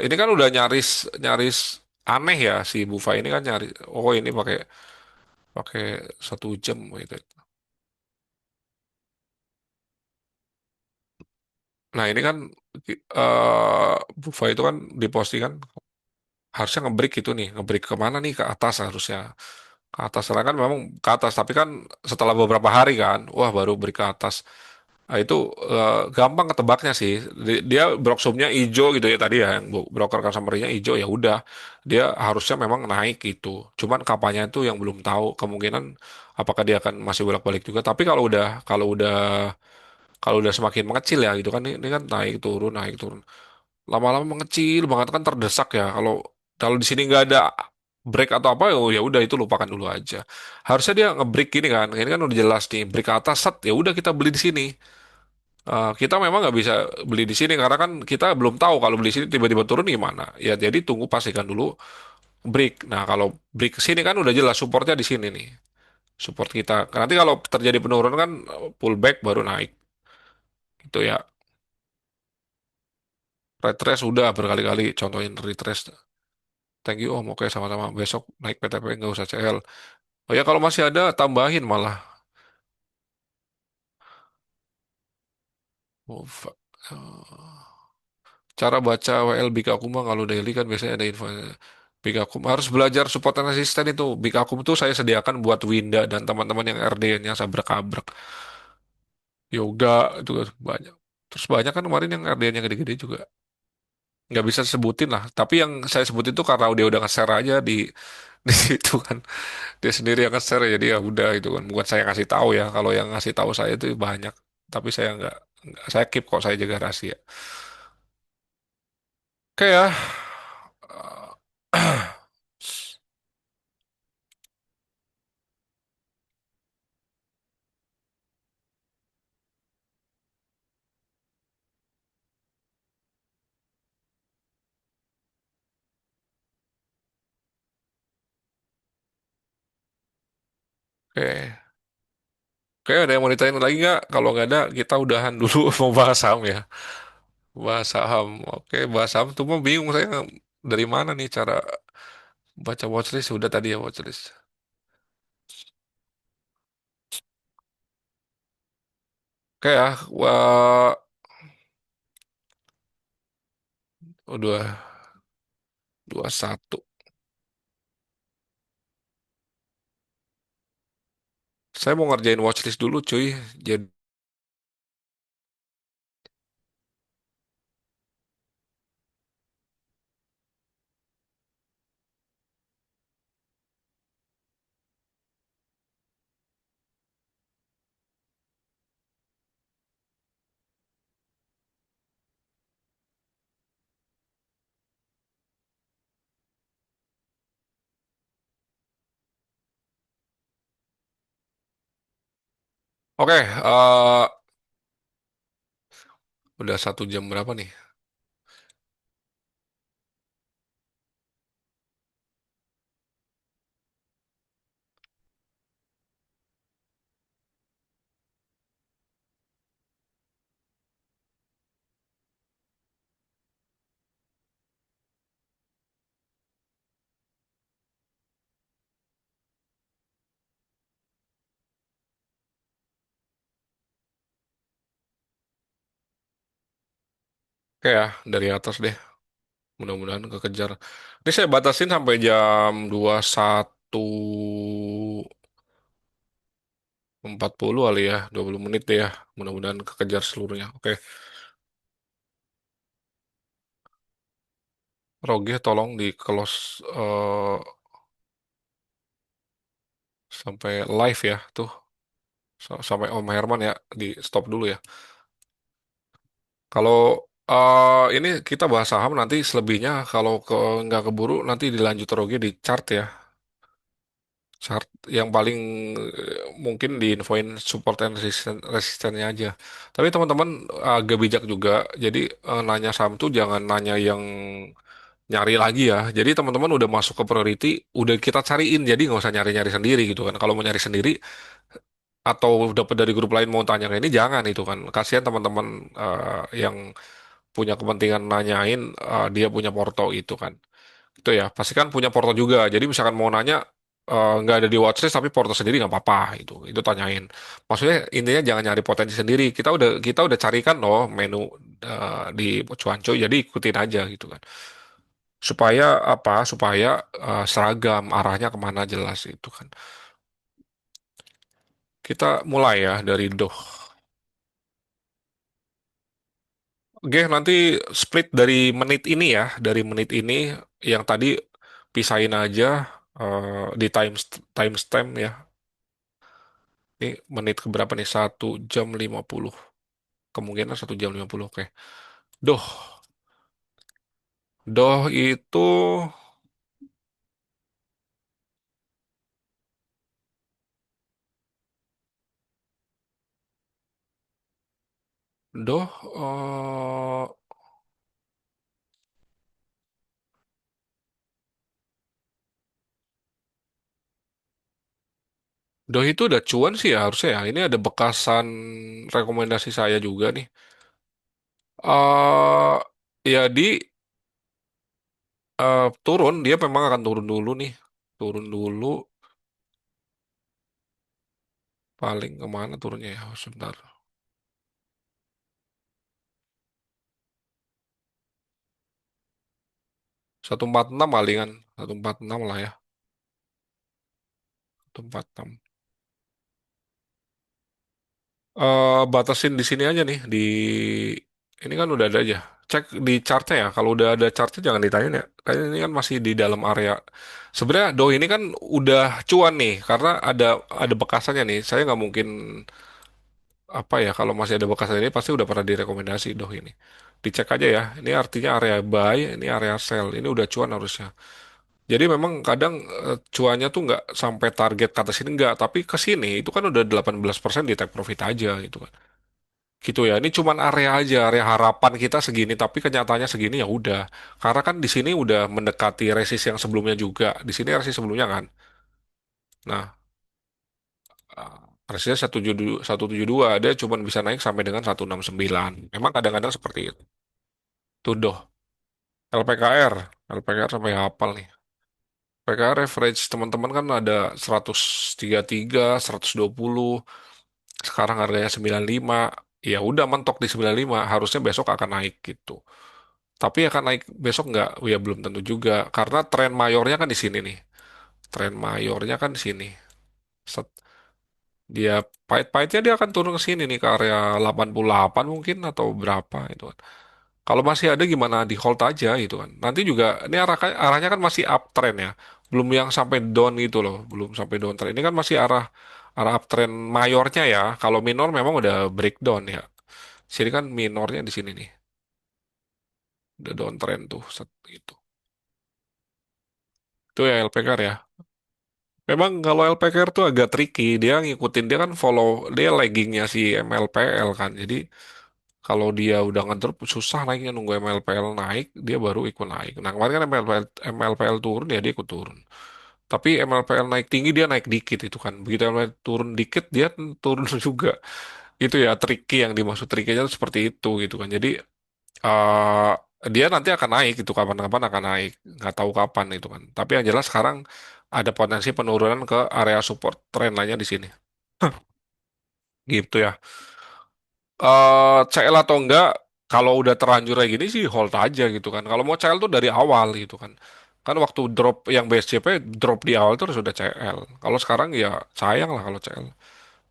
ini kan udah nyaris nyaris aneh ya si Bufa ini kan, nyari oh ini pakai pakai 1 jam gitu. Nah ini kan Bufa itu kan diposting kan harusnya ngebreak itu nih, ngebreak kemana nih, ke atas harusnya, ke atas. Karena kan memang ke atas, tapi kan setelah beberapa hari kan wah baru break ke atas. Nah, itu gampang ketebaknya sih. Dia broksumnya hijau gitu ya tadi ya, yang broker customer-nya hijau ya udah. Dia harusnya memang naik gitu. Cuman kapannya itu yang belum tahu. Kemungkinan apakah dia akan masih bolak-balik juga. Tapi kalau udah semakin mengecil ya gitu kan, ini kan naik turun naik turun. Lama-lama mengecil banget kan terdesak ya. Kalau kalau di sini nggak ada break atau apa ya udah itu lupakan dulu aja. Harusnya dia ngebreak gini kan. Ini kan udah jelas nih break ke atas set ya udah kita beli di sini. Kita memang nggak bisa beli di sini karena kan kita belum tahu kalau beli di sini tiba-tiba turun gimana. Ya jadi tunggu pastikan dulu break. Nah kalau break ke sini kan udah jelas supportnya di sini nih. Support kita. Nanti kalau terjadi penurunan kan pullback baru naik. Itu ya. Retrace udah berkali-kali contohin retrace. Thank you Om. Oke sama-sama. Besok naik PTP nggak usah CL. Oh ya kalau masih ada tambahin malah. Oh, cara baca WL Big Akuma kalau daily kan biasanya ada info. Big Akum harus belajar support and resisten itu. Big Akum tuh saya sediakan buat Winda dan teman-teman yang RD-nya sabrak-abrak. Yoga itu kan banyak. Terus banyak kan kemarin yang RD-nya gede-gede juga. Nggak bisa sebutin lah. Tapi yang saya sebut itu karena dia udah nge-share aja di di situ kan. Dia sendiri yang nge-share jadi ya udah itu kan. Bukan saya ngasih tahu ya. Kalau yang ngasih tahu saya itu banyak. Tapi saya saya keep kok saya jaga rahasia. Oke ya. Oke. Oke, ada yang mau ditanyain lagi nggak? Kalau nggak ada, kita udahan dulu mau bahas saham ya. Bahas saham. Oke, bahas saham tuh mau bingung saya dari mana nih cara baca watchlist. Sudah tadi ya watchlist. Oke ya, wah, udah 21. Saya mau ngerjain watchlist dulu cuy. Jadi, oke, udah 1 jam berapa nih? Oke ya, dari atas deh. Mudah-mudahan kekejar. Ini saya batasin sampai jam 21.40 kali ya, 20 menit deh ya. Mudah-mudahan kekejar seluruhnya. Oke. Roge tolong di close sampai live ya tuh sampai Om Herman ya di stop dulu ya. Kalau ini kita bahas saham nanti selebihnya kalau nggak keburu nanti dilanjut Roge di chart ya. Chart yang paling mungkin diinfoin support and resistennya aja. Tapi teman-teman agak bijak juga. Jadi nanya saham tuh jangan nanya yang nyari lagi ya. Jadi teman-teman udah masuk ke priority, udah kita cariin. Jadi nggak usah nyari-nyari sendiri gitu kan. Kalau mau nyari sendiri atau dapat dari grup lain mau tanya ke ini jangan itu kan. Kasihan teman-teman yang punya kepentingan nanyain dia punya porto itu kan. Itu ya, pastikan punya porto juga. Jadi misalkan mau nanya nggak ada di watchlist tapi porto sendiri nggak apa-apa itu. Itu tanyain. Maksudnya intinya jangan nyari potensi sendiri. Kita udah carikan loh menu di Cuanco, jadi ikutin aja gitu kan. Supaya apa? Supaya seragam arahnya kemana jelas itu kan. Kita mulai ya dari Doh. Oke, nanti split dari menit ini ya, dari menit ini yang tadi pisahin aja di timestamp ya. Ini menit keberapa nih? 1 jam 50. Kemungkinan 1 jam 50. Oke. Doh, doh itu, doh, doh itu udah cuan sih ya harusnya ya. Ini ada bekasan rekomendasi saya juga nih. Ya turun, dia memang akan turun dulu nih. Turun dulu, paling kemana turunnya ya? Sebentar. 146 palingan. 146 lah ya. 146. Batasin di sini aja nih. Ini kan udah ada aja. Cek di chartnya ya. Kalau udah ada chartnya jangan ditanya ya. Kayaknya ini kan masih di dalam area. Sebenarnya Do ini kan udah cuan nih. Karena ada bekasannya nih. Saya nggak mungkin apa ya, kalau masih ada bekas ini pasti udah pernah direkomendasi doh ini. Dicek aja ya. Ini artinya area buy, ini area sell. Ini udah cuan harusnya. Jadi memang kadang cuannya tuh nggak sampai target ke atas ini nggak, tapi ke sini itu kan udah 18% di take profit aja gitu kan. Gitu ya. Ini cuman area aja, area harapan kita segini, tapi kenyataannya segini ya udah. Karena kan di sini udah mendekati resist yang sebelumnya juga. Di sini resist sebelumnya kan. Nah, resistnya 172, dia cuma bisa naik sampai dengan 169. Memang kadang-kadang seperti itu. Tuh doh, LPKR, LPKR sampai hafal nih. PKR average teman-teman kan ada 133, 120, sekarang harganya 95. Ya udah mentok di 95, harusnya besok akan naik gitu. Tapi akan naik besok nggak? Ya belum tentu juga, karena tren mayornya kan di sini nih. Tren mayornya kan di sini. Set, dia pahit-pahitnya dia akan turun ke sini nih ke area 88 mungkin atau berapa itu kan. Kalau masih ada gimana di hold aja gitu kan. Nanti juga ini arahnya kan masih uptrend ya. Belum yang sampai down gitu loh, belum sampai downtrend. Ini kan masih arah arah uptrend mayornya ya. Kalau minor memang udah breakdown ya. Sini kan minornya di sini nih. Udah downtrend tuh gitu. Itu ya LPKR ya. Memang kalau LPKR tuh agak tricky. Dia ngikutin, dia kan follow, dia laggingnya si MLPL kan. Jadi kalau dia udah ngedrop susah naiknya, nunggu MLPL naik dia baru ikut naik. Nah kemarin kan MLPL turun ya dia ikut turun. Tapi MLPL naik tinggi dia naik dikit itu kan. Begitu MLPL turun dikit dia turun juga. Itu ya tricky, yang dimaksud tricky-nya tuh seperti itu gitu kan. Jadi eh dia nanti akan naik itu kapan-kapan akan naik. Nggak tahu kapan itu kan. Tapi yang jelas sekarang ada potensi penurunan ke area support trend lainnya di sini. Gitu ya. CL atau enggak, kalau udah terlanjur kayak gini sih hold aja gitu kan. Kalau mau CL tuh dari awal gitu kan. Kan waktu drop yang BSCP drop di awal tuh sudah CL. Kalau sekarang ya sayang lah kalau CL.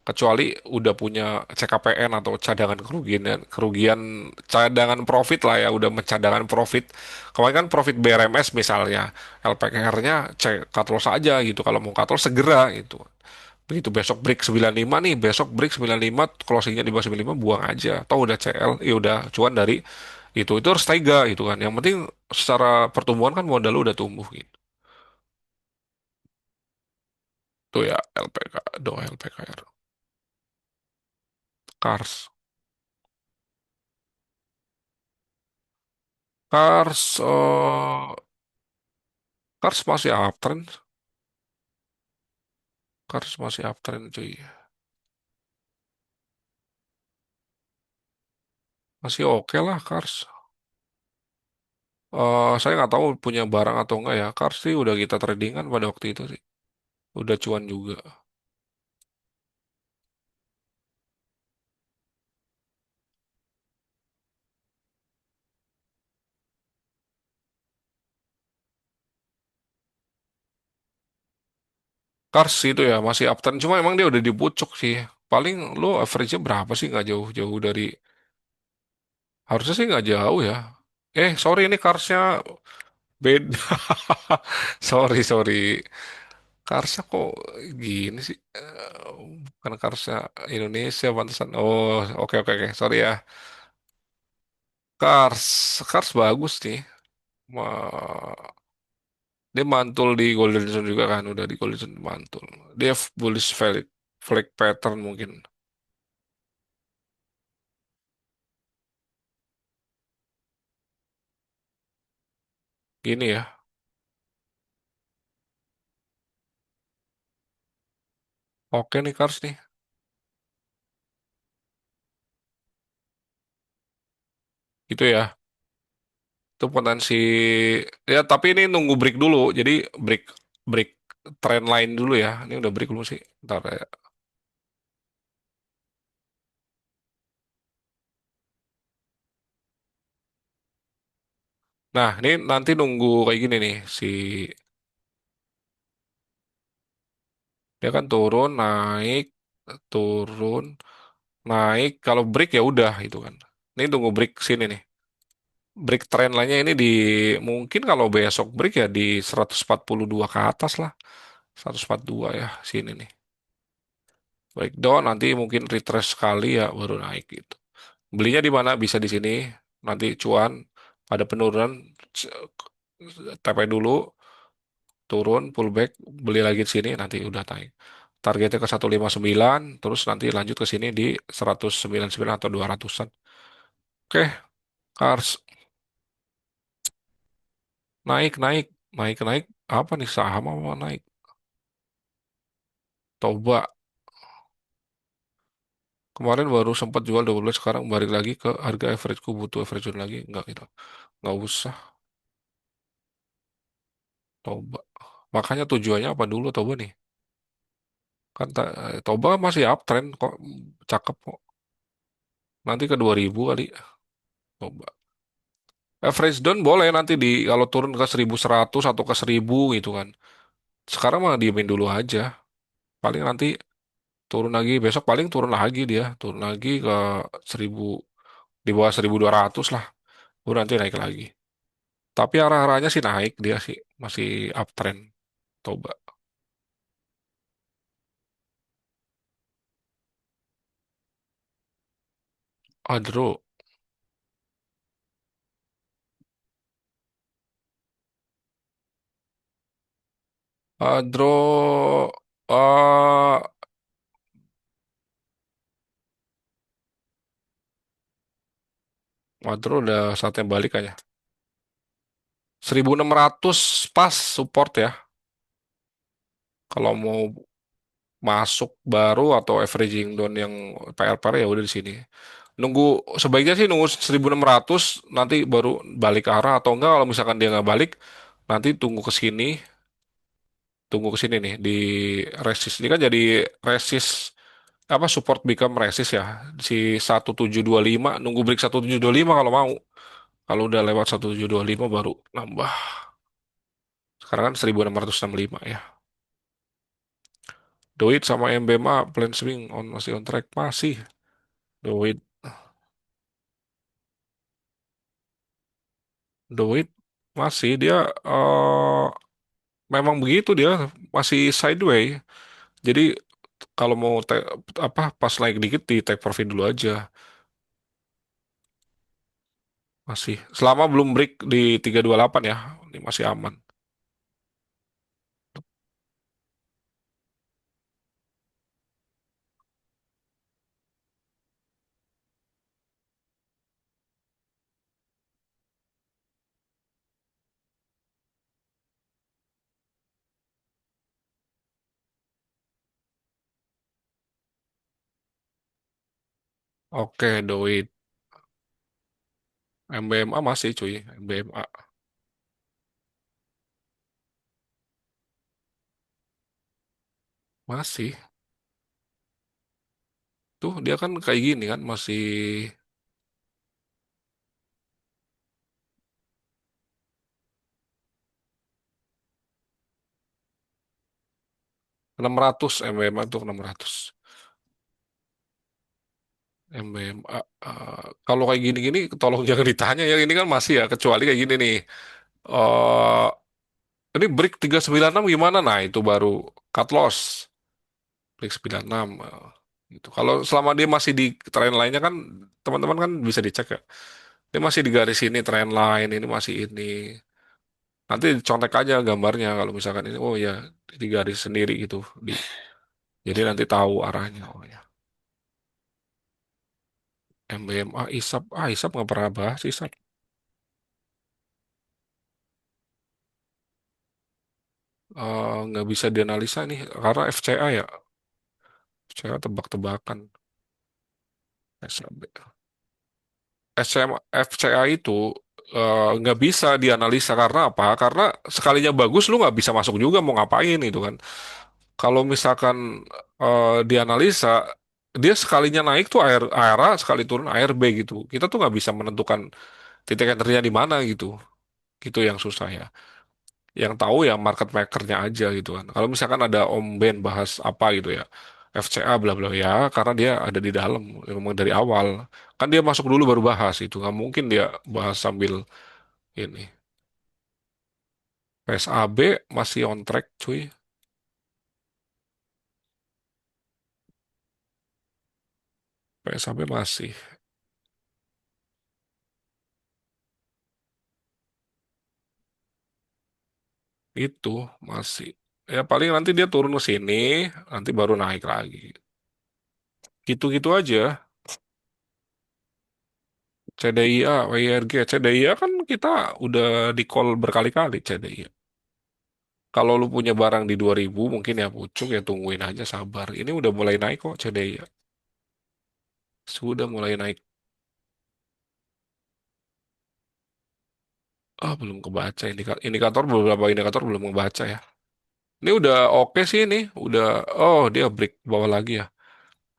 Kecuali udah punya CKPN atau cadangan kerugian, kerugian cadangan profit lah ya, udah mencadangkan profit. Kemarin kan profit BRMS misalnya, LPKR-nya cek cut loss aja gitu. Kalau mau cut loss segera gitu. Begitu besok break 95 nih, besok break 95, closingnya di bawah 95 buang aja. Atau udah CL, ya udah cuan dari itu harus tega gitu kan. Yang penting secara pertumbuhan kan modal lu udah tumbuh gitu. Tuh ya LPK, do LPKR. Cars. Cars, Cars masih uptrend. Cars masih uptrend cuy. Masih oke lah Cars. Saya nggak tahu punya barang atau enggak ya. Cars sih udah kita tradingan pada waktu itu sih. Udah cuan juga. Cars itu ya masih uptrend. Cuma emang dia udah di pucuk sih. Paling lo average-nya berapa sih? Nggak jauh-jauh dari. Harusnya sih nggak jauh ya. Sorry ini Karsnya beda. Sorry, sorry. Karsnya kok gini sih? Bukan Karsnya Indonesia, pantesan. Oh, oke, oke, oke. Sorry ya. Kars, Kars bagus nih. Ma- Dia mantul di Golden Zone juga kan, udah di Golden Zone mantul. Dia bullish flag pattern mungkin. Gini ya. Oke nih Kars nih. Gitu ya. Itu potensi ya, tapi ini nunggu break dulu. Jadi break break trend line dulu ya. Ini udah break belum sih? Ntar ya. Nah, ini nanti nunggu kayak gini nih. Dia kan turun, naik, turun, naik. Kalau break ya udah itu kan. Ini tunggu break sini nih. Break trend lainnya ini di mungkin kalau besok break ya di 142 ke atas lah. 142 ya sini nih. Breakdown nanti mungkin retrace sekali ya baru naik gitu. Belinya di mana? Bisa di sini. Nanti cuan pada penurunan TP dulu, turun, pullback, beli lagi di sini nanti udah naik. Targetnya ke 159, terus nanti lanjut ke sini di 199 atau 200-an. Oke, Kars naik, naik, naik, naik. Apa nih saham apa naik? Toba kemarin baru sempat jual 12, sekarang balik lagi ke harga averageku, butuh average lagi enggak gitu. Nggak usah Toba. Makanya tujuannya apa dulu Toba nih? Kan Toba masih uptrend kok, cakep kok. Nanti ke 2000 kali Toba. Average down boleh nanti di kalau turun ke 1100 atau ke 1000 gitu kan. Sekarang mah diemin dulu aja. Paling nanti turun lagi, besok paling turun lagi dia, turun lagi ke 1000, di bawah 1200 lah. Baru nanti naik lagi. Tapi arah-arahnya sih naik dia sih, masih uptrend. Coba. Adro, Adro, eh Adro udah saatnya balik aja. 1600 pas support ya. Kalau mau masuk baru atau averaging down yang PR-PR ya udah di sini. Nunggu Sebaiknya sih nunggu 1600 nanti baru balik arah, atau enggak kalau misalkan dia nggak balik nanti tunggu ke sini nih di resist. Ini kan jadi resist apa, support become resist ya. Si 1725 nunggu break 1725 kalau mau. Kalau udah lewat 1725 baru nambah. Sekarang kan 1665 ya. Doit sama MBMA plan swing masih on track masih. Doit Doit masih dia memang begitu dia masih sideway. Jadi kalau mau apa pas naik dikit di take profit dulu aja. Masih selama belum break di 328 ya. Ini masih aman. Oke, Doit. MBMA masih cuy, MBMA. Masih. Tuh dia kan kayak gini kan masih 600, MBMA tuh 600. MBMA. Kalau kayak gini-gini, tolong jangan ditanya ya. Ini kan masih ya, kecuali kayak gini nih. eh ini break 396 gimana? Nah, itu baru cut loss. Break 96. Gitu. Kalau selama dia masih di tren lainnya kan, teman-teman kan bisa dicek ya. Dia masih di garis ini, tren line, ini masih ini. Nanti contek aja gambarnya kalau misalkan ini, oh ya, di garis sendiri gitu. Di, jadi nanti tahu arahnya. Oh ya. MBMA, ISAP. ISAP nggak pernah bahas ISAP. Nggak bisa dianalisa nih karena FCA ya, FCA tebak-tebakan. SAB. FCA itu nggak bisa dianalisa karena apa? Karena sekalinya bagus lu nggak bisa masuk juga mau ngapain itu kan. Kalau misalkan dianalisa dia sekalinya naik tuh air A, sekali turun air B gitu. Kita tuh nggak bisa menentukan titik enternya di mana gitu. Gitu yang susah ya. Yang tahu ya market makernya aja gitu kan. Kalau misalkan ada Om Ben bahas apa gitu ya, FCA bla bla ya, karena dia ada di dalam, memang dari awal. Kan dia masuk dulu baru bahas itu, nggak mungkin dia bahas sambil ini. PSAB masih on track cuy, PSAB masih itu masih. Ya paling nanti dia turun ke sini, nanti baru naik lagi. Gitu-gitu aja. CDIA, WIRG, CDIA kan kita udah di call berkali-kali CDIA. Kalau lu punya barang di 2000 mungkin ya pucuk ya tungguin aja sabar. Ini udah mulai naik kok CDI ya. Sudah mulai naik. Belum kebaca indikator beberapa indikator belum ngebaca ya. Ini udah oke sih ini, udah dia break bawah lagi ya.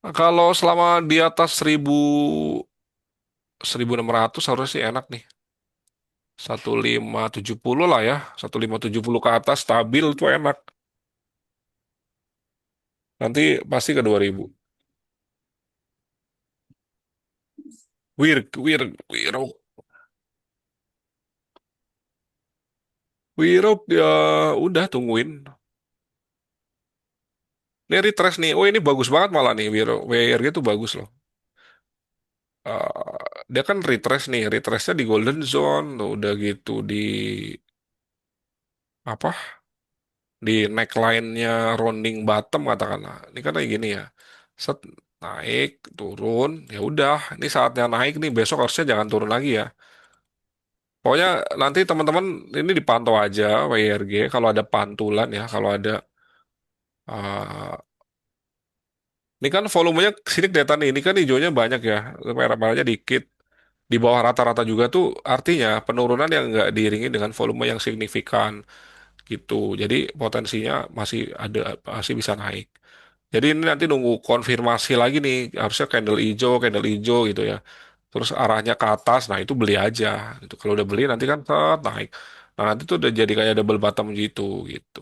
Nah, kalau selama di atas 1600 harusnya sih enak nih. 1570 lah ya. 1570 ke atas stabil tuh enak. Nanti pasti ke 2000. Wirk. Wirok ya udah tungguin. Ini retrace nih. Oh ini bagus banget malah nih. WRG tuh bagus loh. Dia kan retrace nih. Retrace-nya di Golden Zone. Tuh, udah gitu di apa? Di neckline-nya rounding bottom katakanlah. Ini kan kayak gini ya. Set naik, turun. Ya udah. Ini saatnya naik nih. Besok harusnya jangan turun lagi ya. Pokoknya nanti teman-teman ini dipantau aja WRG. Kalau ada pantulan ya. Kalau ada uh, ini kan volumenya sini kelihatan nih. Ini kan hijaunya banyak ya. Merah-merahnya dikit. Di bawah rata-rata juga tuh artinya penurunan yang nggak diiringi dengan volume yang signifikan gitu. Jadi potensinya masih ada, masih bisa naik. Jadi ini nanti nunggu konfirmasi lagi nih, harusnya candle hijau gitu ya. Terus arahnya ke atas, nah itu beli aja. Gitu. Kalau udah beli nanti kan naik. Nah nanti tuh udah jadi kayak double bottom gitu gitu.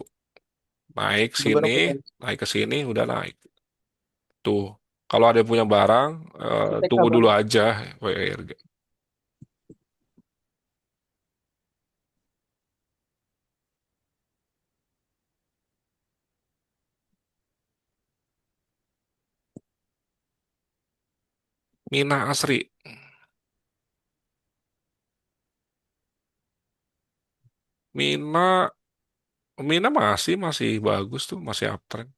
Naik Gimana sini, potensi naik ke sini, udah naik. Tuh. Kalau ada yang punya barang, TK tunggu dulu bang? aja WRG. Mina Asri. Mina Mina masih bagus tuh, masih uptrend.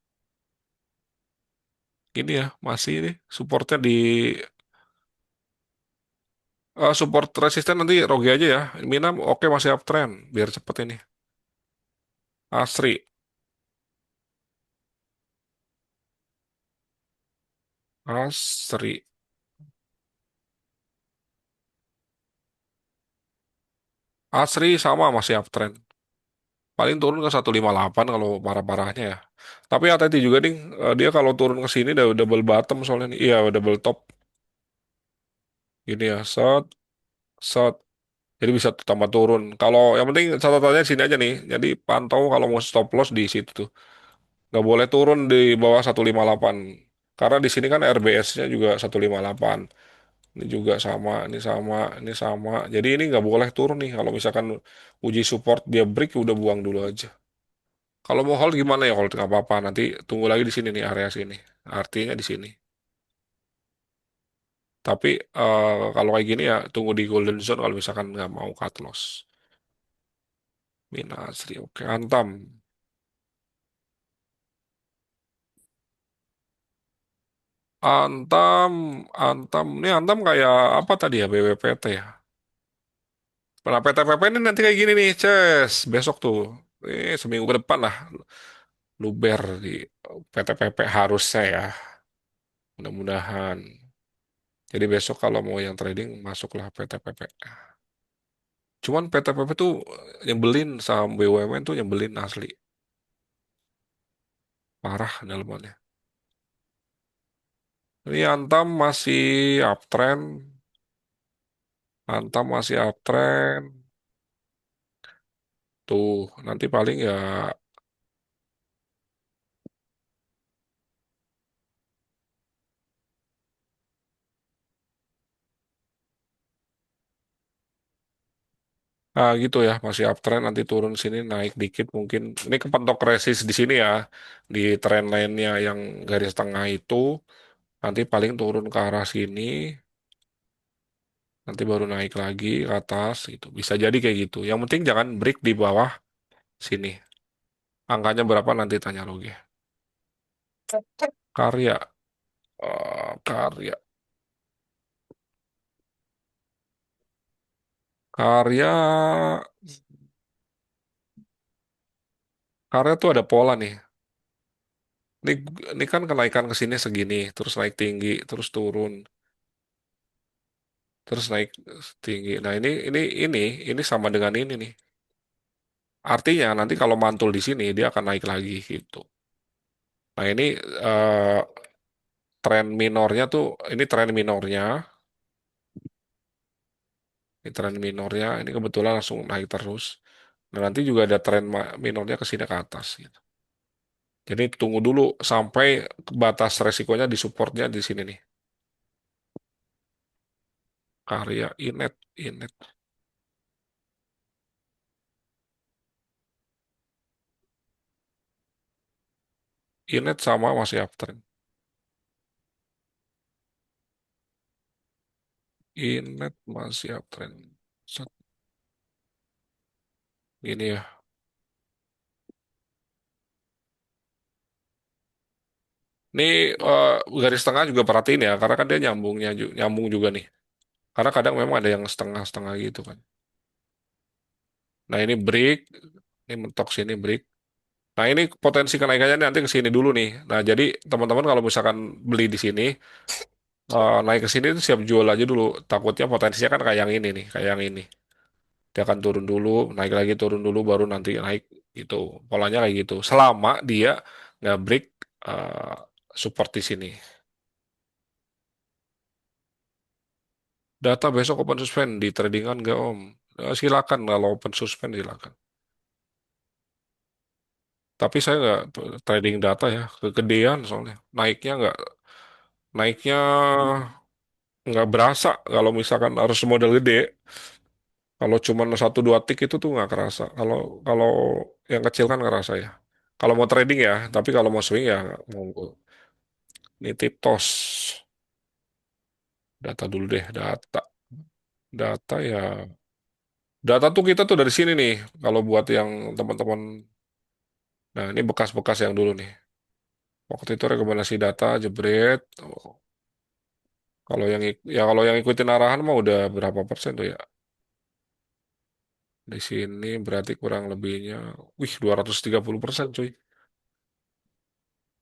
Ini ya, masih ini supportnya di support resisten nanti Rogi aja ya. Mina oke masih uptrend, biar cepet ini. Asri, Asri, Asri sama masih uptrend. Paling turun ke 158 kalau parah-parahnya ya. Tapi hati-hati juga nih, dia kalau turun ke sini udah double bottom soalnya nih. Iya, udah double top. Gini ya, set, set. Jadi bisa tambah turun. Kalau yang penting catatannya sini aja nih. Jadi pantau kalau mau stop loss di situ tuh. Nggak boleh turun di bawah 158. Karena di sini kan RBS-nya juga 158. Ini juga sama, ini sama, ini sama. Jadi ini nggak boleh turun nih. Kalau misalkan uji support dia break, udah buang dulu aja. Kalau mau hold gimana ya hold? Nggak apa-apa. Nanti tunggu lagi di sini nih, area sini. Artinya di sini. Tapi kalau kayak gini ya tunggu di golden zone kalau misalkan nggak mau cut loss. Mina Asri, oke. Antam. Antam, Antam. Ini Antam kayak apa tadi ya, BWPT ya? Nah, PTPP ini nanti kayak gini nih, Ces. Besok tuh. Seminggu ke depan lah. Luber di PTPP harusnya ya. Mudah-mudahan. Jadi besok kalau mau yang trading, masuklah PTPP. Cuman PTPP tuh nyebelin sama BUMN tuh nyebelin asli. Parah dalemannya. Ini Antam masih uptrend. Antam masih uptrend. Tuh, nanti paling ya, gitu ya, masih uptrend nanti turun sini naik dikit mungkin. Ini kepentok resist di sini ya, di trend line-nya yang garis tengah itu, nanti paling turun ke arah sini, nanti baru naik lagi ke atas gitu. Bisa jadi kayak gitu. Yang penting jangan break di bawah sini. Angkanya berapa nanti tanya lagi. Karya, karya, karya, karya tuh ada pola nih. Ini, ini kan kenaikan ke sini segini, terus naik tinggi, terus turun, terus naik tinggi. Nah ini sama dengan ini nih. Artinya nanti kalau mantul di sini dia akan naik lagi gitu. Nah eh, tren minornya tuh, ini tren minornya, ini tren minornya, ini kebetulan langsung naik terus. Nah nanti juga ada tren minornya ke sini ke atas gitu. Jadi tunggu dulu sampai batas resikonya di supportnya di sini nih. Karya Inet, Inet, Inet sama masih uptrend. Inet masih uptrend. Set, ini ya. Ini garis tengah juga perhatiin ya, karena kan dia nyambung juga nih. Karena kadang memang ada yang setengah-setengah gitu kan. Nah ini break, ini mentok sini break. Nah ini potensi kenaikannya nanti ke sini dulu nih. Nah jadi teman-teman kalau misalkan beli di sini, naik ke sini itu siap jual aja dulu. Takutnya potensinya kan kayak yang ini nih, kayak yang ini. Dia akan turun dulu, naik lagi turun dulu, baru nanti naik gitu. Polanya kayak gitu. Selama dia nggak break eh, support di sini. Data besok open suspend di tradingan nggak Om? Silakan kalau open suspend silakan. Tapi saya nggak trading data ya, kegedean soalnya. Naiknya nggak berasa kalau misalkan harus modal gede. Kalau cuma satu dua tik itu tuh nggak kerasa. Kalau kalau yang kecil kan ngerasa ya. Kalau mau trading ya, tapi kalau mau swing ya monggo. Nitip tos. Data dulu deh, data. Data ya. Data tuh kita tuh dari sini nih. Kalau buat yang teman-teman. Nah, ini bekas-bekas yang dulu nih. Waktu itu rekomendasi data jebret. Oh, kalau yang ikutin arahan mah udah berapa persen tuh ya? Di sini berarti kurang lebihnya, wih 230% cuy.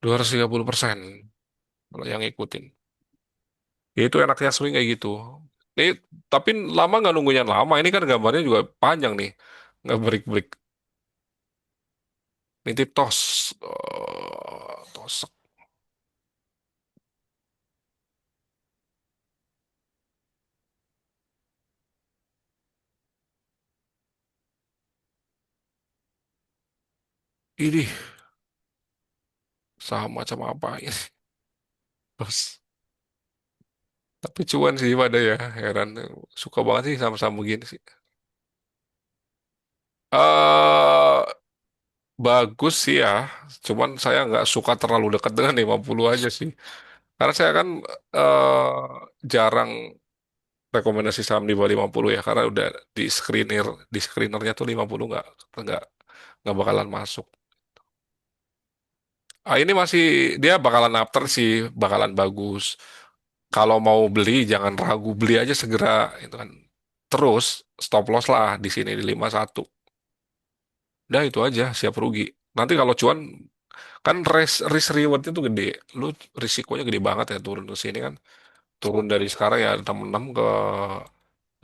230% kalau yang ikutin. Ya itu enaknya swing kayak gitu. Ini tapi lama nggak nunggunya lama. Ini kan gambarnya juga panjang nih. Nggak break-break. Nitip tos. Tos. Ini saham macam apa ini? Tapi cuan sih pada ya, heran. Suka banget sih sama-sama begini sih. eh bagus sih ya, cuman saya nggak suka terlalu dekat dengan 50 aja sih. Karena saya kan jarang rekomendasi saham di bawah 50 ya, karena udah di screener, di screenernya tuh 50 nggak nggak bakalan masuk. Ah, ini masih dia bakalan after sih, bakalan bagus. Kalau mau beli jangan ragu, beli aja segera itu kan. Terus stop loss lah di sini di 51. Udah itu aja, siap rugi. Nanti kalau cuan kan risk rewardnya tuh gede. Lu risikonya gede banget ya turun ke sini kan. Turun dari sekarang ya 66 ke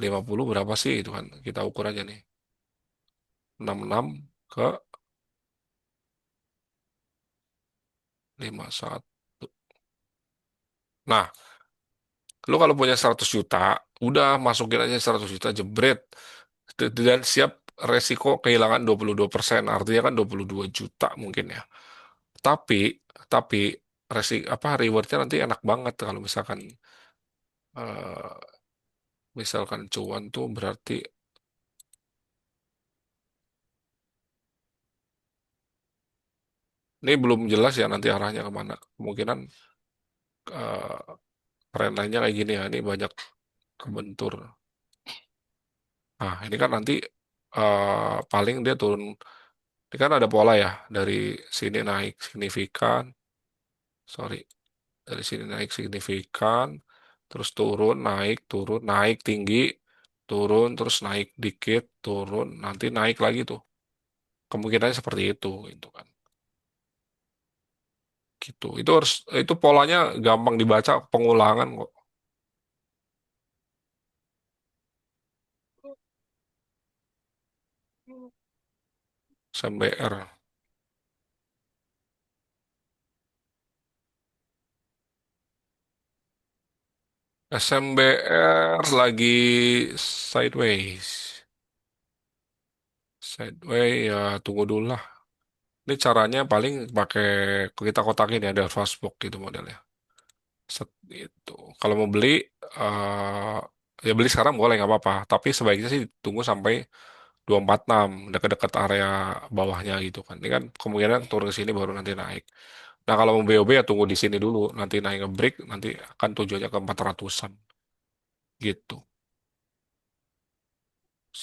50 berapa sih itu kan. Kita ukur aja nih. 66 ke 51. Nah, lu kalau punya 100 juta, udah masukin aja 100 juta jebret. Dan siap resiko kehilangan 22%. Artinya kan 22 juta mungkin ya. Tapi, tapi apa rewardnya nanti enak banget kalau eh, misalkan cuan tuh berarti ini belum jelas ya nanti arahnya kemana. Kemungkinan eh, tren lainnya kayak gini ya. Ini banyak kebentur. Nah, ini kan nanti paling dia turun. Ini kan ada pola ya dari sini naik signifikan. Sorry, dari sini naik signifikan, terus turun, naik tinggi, turun, terus naik dikit, turun, nanti naik lagi tuh. Kemungkinannya seperti itu, gitu kan. Gitu. Itu polanya gampang dibaca, pengulangan kok. SMBR. SMBR lagi sideways. Sideways ya tunggu dulu lah. Ini caranya paling pakai kita kotakin ya, ada fastbook gitu modelnya. Set, gitu. Kalau mau beli eh ya beli sekarang boleh nggak apa-apa. Tapi sebaiknya sih tunggu sampai 246 dekat-dekat area bawahnya gitu kan. Ini kan kemungkinan turun ke sini baru nanti naik. Nah kalau mau BOB ya tunggu di sini dulu. Nanti naik nge-break nanti akan tujuannya ke 400-an gitu.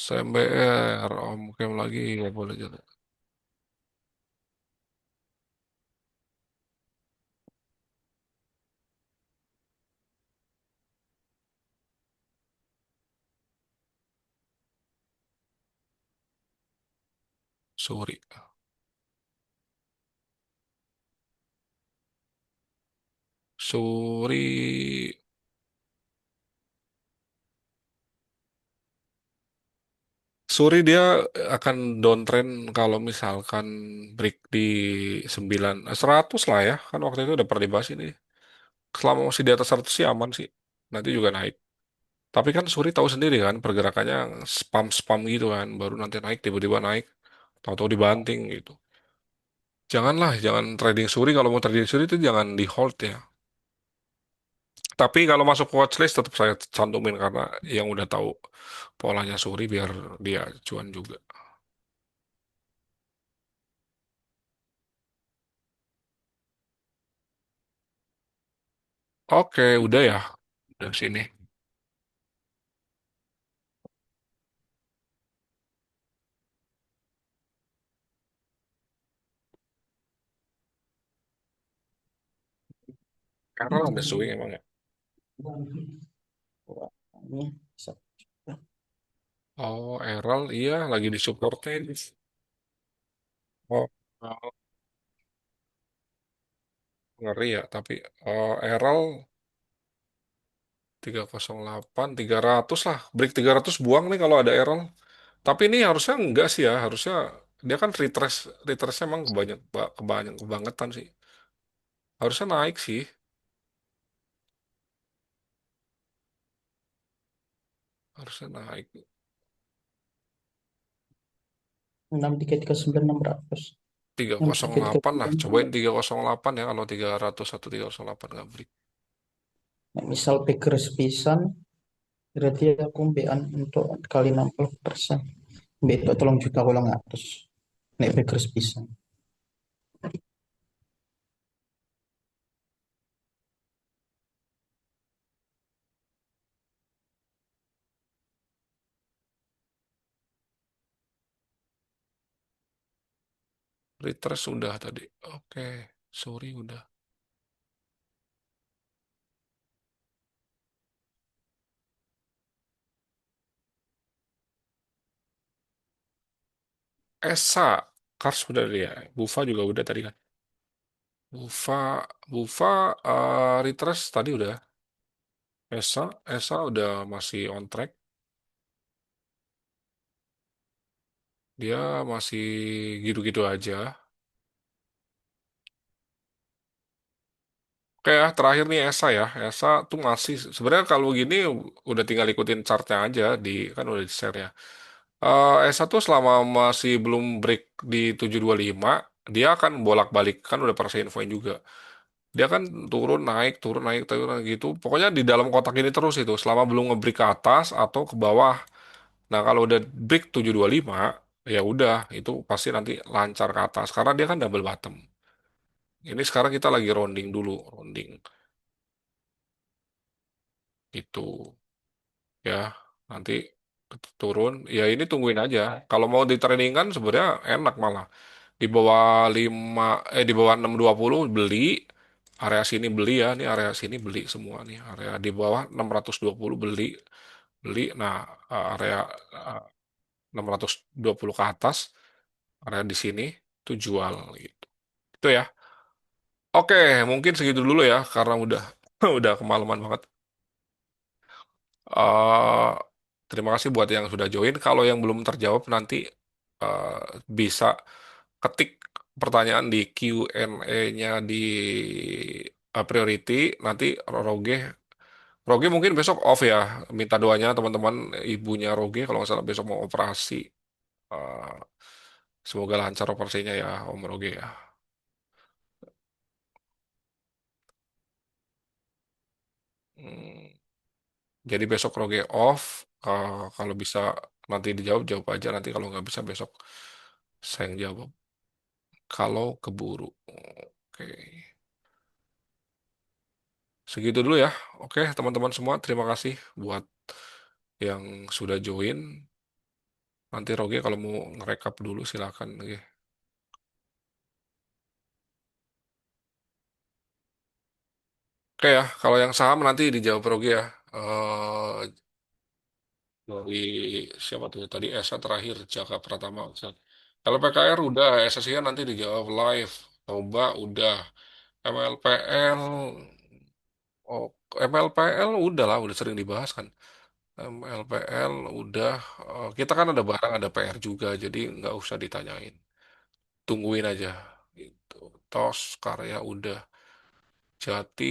SMBR, Om Kem lagi nggak boleh jadi. Sorry. Suri, Suri dia akan downtrend kalau misalkan break di 100 lah ya. Kan waktu itu udah pernah dibahas ini. Selama masih di atas 100 sih aman sih. Nanti juga naik. Tapi kan Suri tahu sendiri kan pergerakannya spam-spam gitu kan. Baru nanti naik, tiba-tiba naik. Tahu-tahu dibanting gitu. Janganlah, jangan trading Suri. Kalau mau trading Suri itu jangan di hold ya. Tapi kalau masuk ke watchlist tetap saya cantumin karena yang udah tahu polanya Suri biar dia cuan juga. Oke, udah ya. Udah sini. Karena ada swing emang ya. Oh, Errol iya lagi di supported. Oh, oh, ngeri ya. Tapi Errol 308, 300 lah. Break 300 buang nih kalau ada Errol. Tapi ini harusnya enggak sih ya. Harusnya dia kan retrace emang kebangetan sih. Harusnya naik sih. Harusnya naik. 6339600. 308 lah. 6339600. Cobain 308 ya kalau 300 atau 308 nggak break. Nek misal beker sepisan, berarti aku bean untuk kali 60%. Mbak itu 3 juta kalau ngatus. Nek beker sepisan. Refresh sudah tadi. Oke, sorry udah. Esa, Kars sudah ya. Bufa juga udah tadi kan. Bufa, Bufa, Refresh tadi udah. Esa udah masih on track. Dia masih gitu-gitu aja. Oke ya, terakhir nih Esa ya. Esa tuh masih sebenarnya kalau gini udah tinggal ikutin chartnya aja di kan udah di share ya. Esa tuh selama masih belum break di 725, dia akan bolak-balik kan udah pernah saya infoin juga. Dia kan turun naik turun naik gitu. Pokoknya di dalam kotak ini terus itu selama belum ngebreak ke atas atau ke bawah. Nah, kalau udah break 725 ya udah itu pasti nanti lancar ke atas karena dia kan double bottom. Ini sekarang kita lagi rounding dulu, rounding itu ya. Nanti turun, ya ini tungguin aja. Kalau mau di trading kan sebenarnya enak malah. Di bawah 5 di bawah 620 beli, area sini beli ya, ini area sini beli semua nih. Area di bawah 620 beli, beli. Nah, area eh, 620 ke atas, area di sini itu jual gitu. Itu ya. Oke, mungkin segitu dulu ya karena udah udah kemalaman banget. eh Terima kasih buat yang sudah join. Kalau yang belum terjawab nanti eh, bisa ketik pertanyaan di Q&A-nya di priority. Nanti Roge mungkin besok off ya. Minta doanya teman-teman ibunya Roge kalau nggak salah besok mau operasi. Eh, Semoga lancar operasinya ya Om Roge ya. Hmm, jadi besok Roge off. Kalau bisa nanti dijawab jawab aja. Nanti kalau nggak bisa besok saya yang jawab. Kalau keburu. Oke. Segitu dulu ya. Oke, teman-teman semua, terima kasih buat yang sudah join. Nanti Roge kalau mau ngerekap dulu silakan. Oke. Oke ya, kalau yang saham nanti dijawab Roge ya. Dari siapa tuh tadi Esa terakhir Jaka Pratama. Kalau PKR udah, SSI nanti dijawab live. Coba udah. MLPL, oh, MLPL udah lah, udah sering dibahas kan. LPL udah kita kan ada barang ada PR juga jadi nggak usah ditanyain tungguin aja gitu. Tos karya udah Jati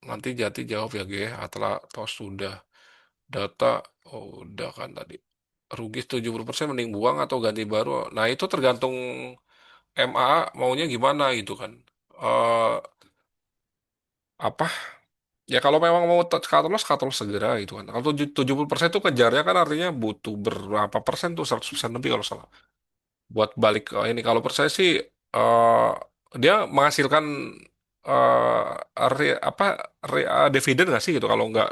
nanti Jati jawab ya Ge Atla tos sudah data oh, udah kan tadi rugi 70% mending buang atau ganti baru nah itu tergantung MA maunya gimana gitu kan. Eh apa ya kalau memang mau cut loss segera gitu kan. Kalau 70% itu kejarnya kan artinya butuh berapa persen tuh 100% lebih kalau salah. Buat balik ke ini kalau percaya sih dia menghasilkan apa dividen nggak sih gitu. Kalau nggak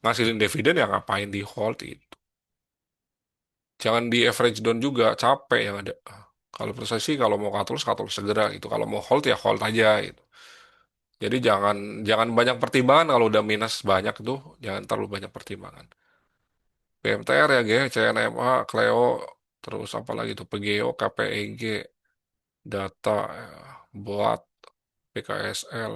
ngasilin dividen ya ngapain di hold itu. Jangan di average down juga capek yang ada. Kalau percaya sih kalau mau cut loss segera gitu. Kalau mau hold ya hold aja gitu. Jadi jangan jangan banyak pertimbangan kalau udah minus banyak tuh, jangan terlalu banyak pertimbangan. BMTR ya, G, CNMA, Cleo, terus apa lagi tuh, PGO, KPEG, Data, Boat, PKSL,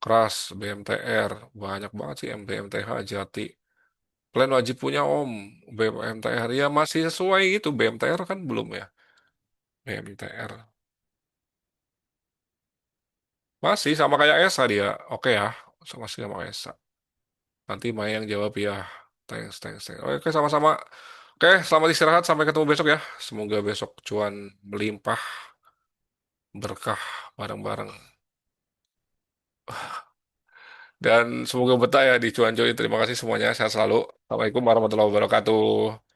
Kras, BMTR, banyak banget sih BMTH, Jati. Plan wajib punya Om, BMTR. Ya masih sesuai gitu, BMTR kan belum ya, BMTR. Masih sama kayak ESA dia, oke ya, sama sih sama ESA. Nanti Maya yang jawab ya. Thanks, thanks, thanks. Oke, sama-sama. Oke, selamat istirahat. Sampai ketemu besok ya. Semoga besok cuan melimpah berkah bareng-bareng. Dan semoga betah ya di Cuan Cuy. Terima kasih semuanya. Sehat selalu. Assalamualaikum warahmatullahi wabarakatuh.